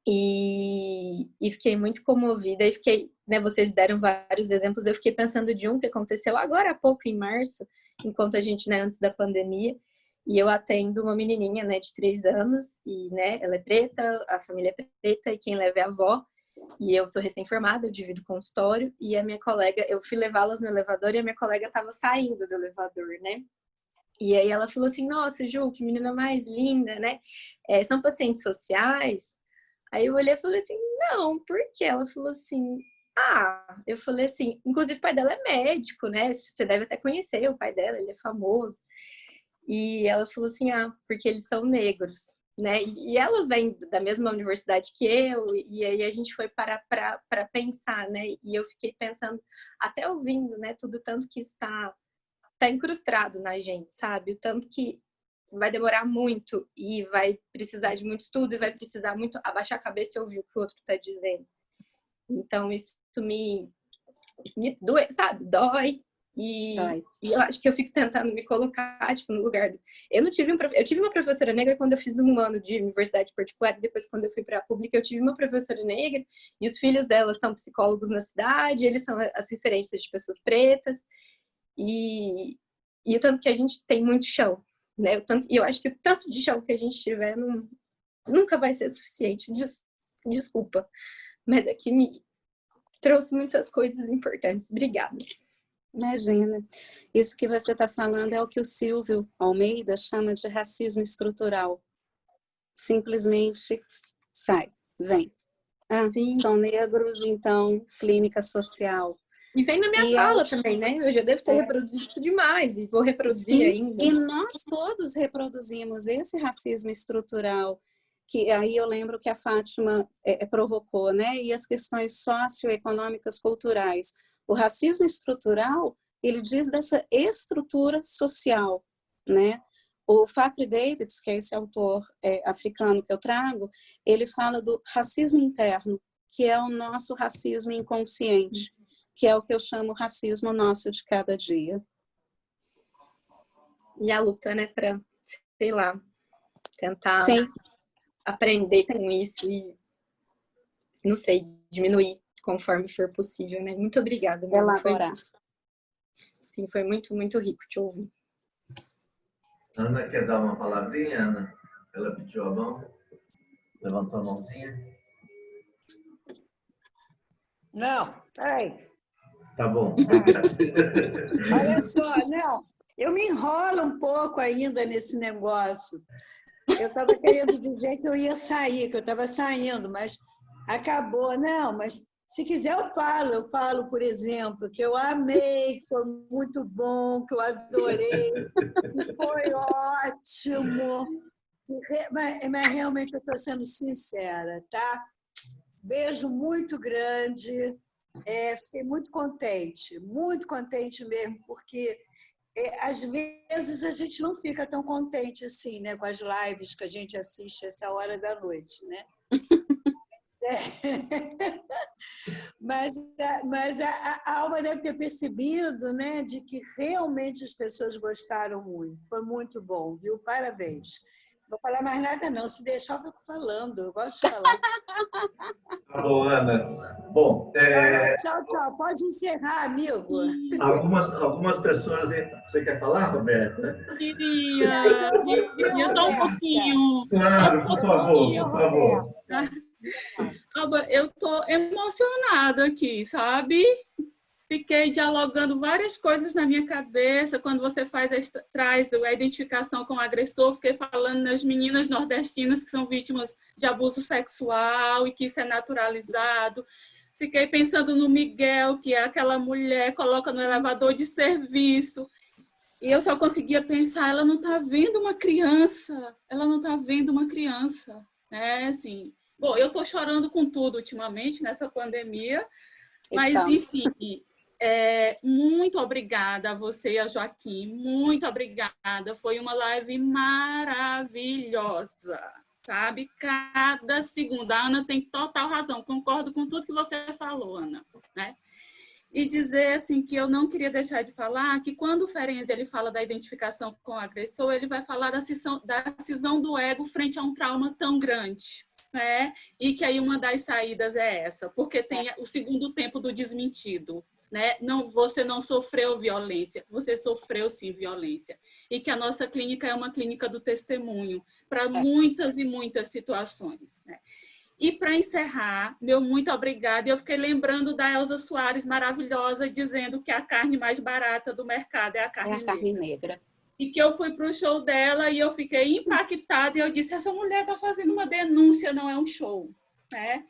E fiquei muito comovida e fiquei, né, vocês deram vários exemplos, eu fiquei pensando de um que aconteceu agora há pouco, em março, enquanto a gente, né, antes da pandemia, e eu atendo uma menininha, né, de 3 anos, e, né, ela é preta, a família é preta, e quem leva é a avó, e eu sou recém-formada, eu divido consultório, e a minha colega, eu fui levá-las no elevador, e a minha colega estava saindo do elevador, né, e aí ela falou assim, nossa, Ju, que menina mais linda, né, são pacientes sociais? Aí eu olhei e falei assim, não, por quê? Ela falou assim, eu falei assim, inclusive o pai dela é médico, né? Você deve até conhecer o pai dela, ele é famoso. E ela falou assim, porque eles são negros, né? E ela vem da mesma universidade que eu, e aí a gente foi parar para pensar, né? E eu fiquei pensando, até ouvindo, né? Tudo tanto que está incrustado na gente, sabe? O tanto que vai demorar muito e vai precisar de muito estudo e vai precisar muito abaixar a cabeça e ouvir o que o outro está dizendo. Então, isso me doe, sabe? Dói. E eu acho que eu fico tentando me colocar, tipo, no lugar... Eu tive uma professora negra quando eu fiz 1 ano de universidade particular, e depois, quando eu fui para a pública, eu tive uma professora negra, e os filhos dela são psicólogos na cidade, eles são as referências de pessoas pretas, e o tanto que a gente tem muito chão, né? E eu acho que o tanto de chão que a gente tiver nunca vai ser suficiente. Desculpa, mas é que me trouxe muitas coisas importantes. Obrigada. Imagina. Isso que você está falando é o que o Silvio Almeida chama de racismo estrutural. Simplesmente sai, vem. Ah, são negros, então, clínica social. E vem na minha fala também, né? Eu já devo ter reproduzido isso demais e vou reproduzir ainda. E nós todos reproduzimos esse racismo estrutural, que aí eu lembro que a Fátima provocou, né? E as questões socioeconômicas, culturais. O racismo estrutural, ele diz dessa estrutura social, né? O Fakhry Davids, que é esse autor africano que eu trago, ele fala do racismo interno, que é o nosso racismo inconsciente, que é o que eu chamo racismo nosso de cada dia. E a luta, né, para, sei lá, tentar Sim. aprender com isso e, não sei, diminuir conforme for possível, né? Muito obrigada. Elaborar. Sim, foi muito, muito rico te ouvir. Ana, quer dar uma palavrinha, Ana? Ela pediu a mão, levantou a mãozinha. Não, peraí. Tá bom. Olha só, não, eu me enrolo um pouco ainda nesse negócio. Eu estava querendo dizer que eu ia sair, que eu estava saindo, mas acabou. Não, mas se quiser eu falo, por exemplo, que eu amei, que foi muito bom, que eu adorei, que foi ótimo. Mas realmente eu estou sendo sincera, tá? Beijo muito grande. Fiquei muito contente mesmo, porque às vezes a gente não fica tão contente assim, né, com as lives que a gente assiste essa hora da noite, né? Mas a Alma deve ter percebido, né, de que realmente as pessoas gostaram muito. Foi muito bom, viu? Parabéns. Não vou falar mais nada, não. Se deixar, eu fico falando. Eu gosto de falar. Tá bom, Ana. Bom, Tchau, tchau. Pode encerrar, amigo. Algumas pessoas... Você quer falar, Roberta? Queria só um pouquinho. Claro, por favor. Eu estou emocionada aqui, sabe? Fiquei dialogando várias coisas na minha cabeça. Quando você traz a identificação com o agressor, fiquei falando nas meninas nordestinas que são vítimas de abuso sexual e que isso é naturalizado. Fiquei pensando no Miguel, que é aquela mulher, coloca no elevador de serviço. E eu só conseguia pensar, ela não está vendo uma criança. Né? Assim, bom, eu estou chorando com tudo ultimamente, nessa pandemia. Mas, enfim, muito obrigada a você e a Joaquim, muito obrigada. Foi uma live maravilhosa, sabe? Cada segunda. A Ana tem total razão, concordo com tudo que você falou, Ana, né? E dizer assim que eu não queria deixar de falar que quando o Ferenczi ele fala da identificação com o agressor, ele vai falar da cisão do ego frente a um trauma tão grande. Né? E que aí uma das saídas é essa, porque tem o segundo tempo do desmentido, né? Não, você não sofreu violência, você sofreu sim violência, e que a nossa clínica é uma clínica do testemunho para muitas e muitas situações, né? E para encerrar, meu muito obrigada. Eu fiquei lembrando da Elza Soares, maravilhosa, dizendo que a carne mais barata do mercado é a carne negra. E que eu fui para o show dela e eu fiquei impactada e eu disse, essa mulher está fazendo uma denúncia, não é um show, né?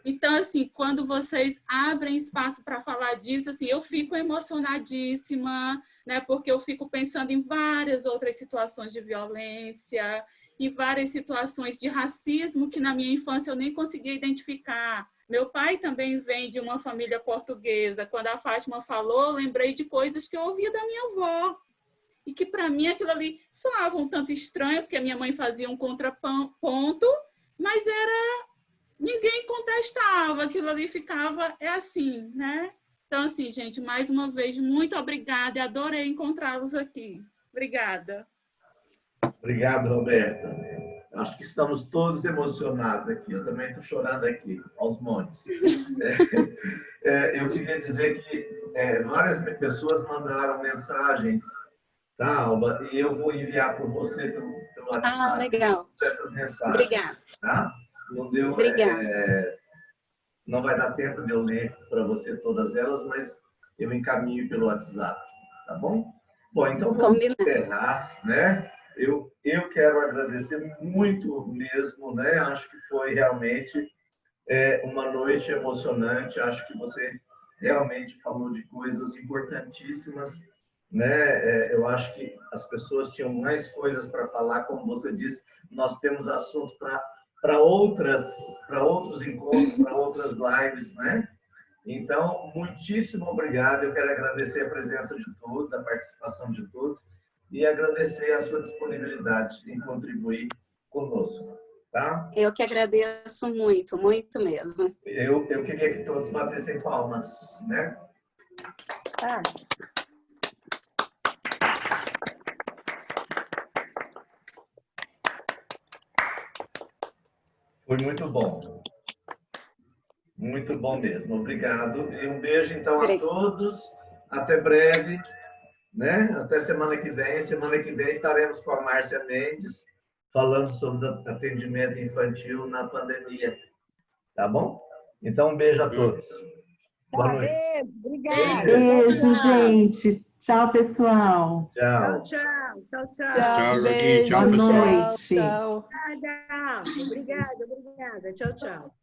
Então, assim, quando vocês abrem espaço para falar disso, assim, eu fico emocionadíssima, né? Porque eu fico pensando em várias outras situações de violência, em várias situações de racismo que na minha infância eu nem conseguia identificar. Meu pai também vem de uma família portuguesa. Quando a Fátima falou, eu lembrei de coisas que eu ouvia da minha avó. E que, para mim, aquilo ali soava um tanto estranho, porque a minha mãe fazia um contraponto, mas ninguém contestava, aquilo ali ficava, assim, né? Então, assim, gente, mais uma vez, muito obrigada e adorei encontrá-los aqui. Obrigada. Obrigado, Roberta. Acho que estamos todos emocionados aqui. Eu também estou chorando aqui, aos montes. Eu queria dizer que várias pessoas mandaram mensagens, tá, Alba? E eu vou enviar para você pelo WhatsApp. Legal. Essas mensagens. Obrigada. Tá? Não deu, Obrigada. Não vai dar tempo de eu ler para você todas elas, mas eu encaminho pelo WhatsApp, tá bom? Bom, então vamos encerrar, né? Eu quero agradecer muito mesmo, né? Acho que foi realmente uma noite emocionante. Acho que você realmente falou de coisas importantíssimas, né? Eu acho que as pessoas tinham mais coisas para falar, como você disse, nós temos assunto para outros encontros, para outras lives, né? Então, muitíssimo obrigado. Eu quero agradecer a presença de todos, a participação de todos e agradecer a sua disponibilidade em contribuir conosco, tá? Eu que agradeço muito, muito mesmo. Eu queria que todos batessem palmas, né? Ah. Foi muito bom. Muito bom mesmo. Obrigado. E um beijo, então, a todos. Até breve, né? Até semana que vem. Semana que vem estaremos com a Márcia Mendes, falando sobre atendimento infantil na pandemia. Tá bom? Então, um beijo a todos. Boa noite. Beijo, obrigada. Beijo, gente. Tchau, pessoal. Tchau. Tchau, tchau, tchau. Tchau, Joaquim. Tchau, Boa pessoal. noite. Tchau. Obrigada. Tchau, tchau.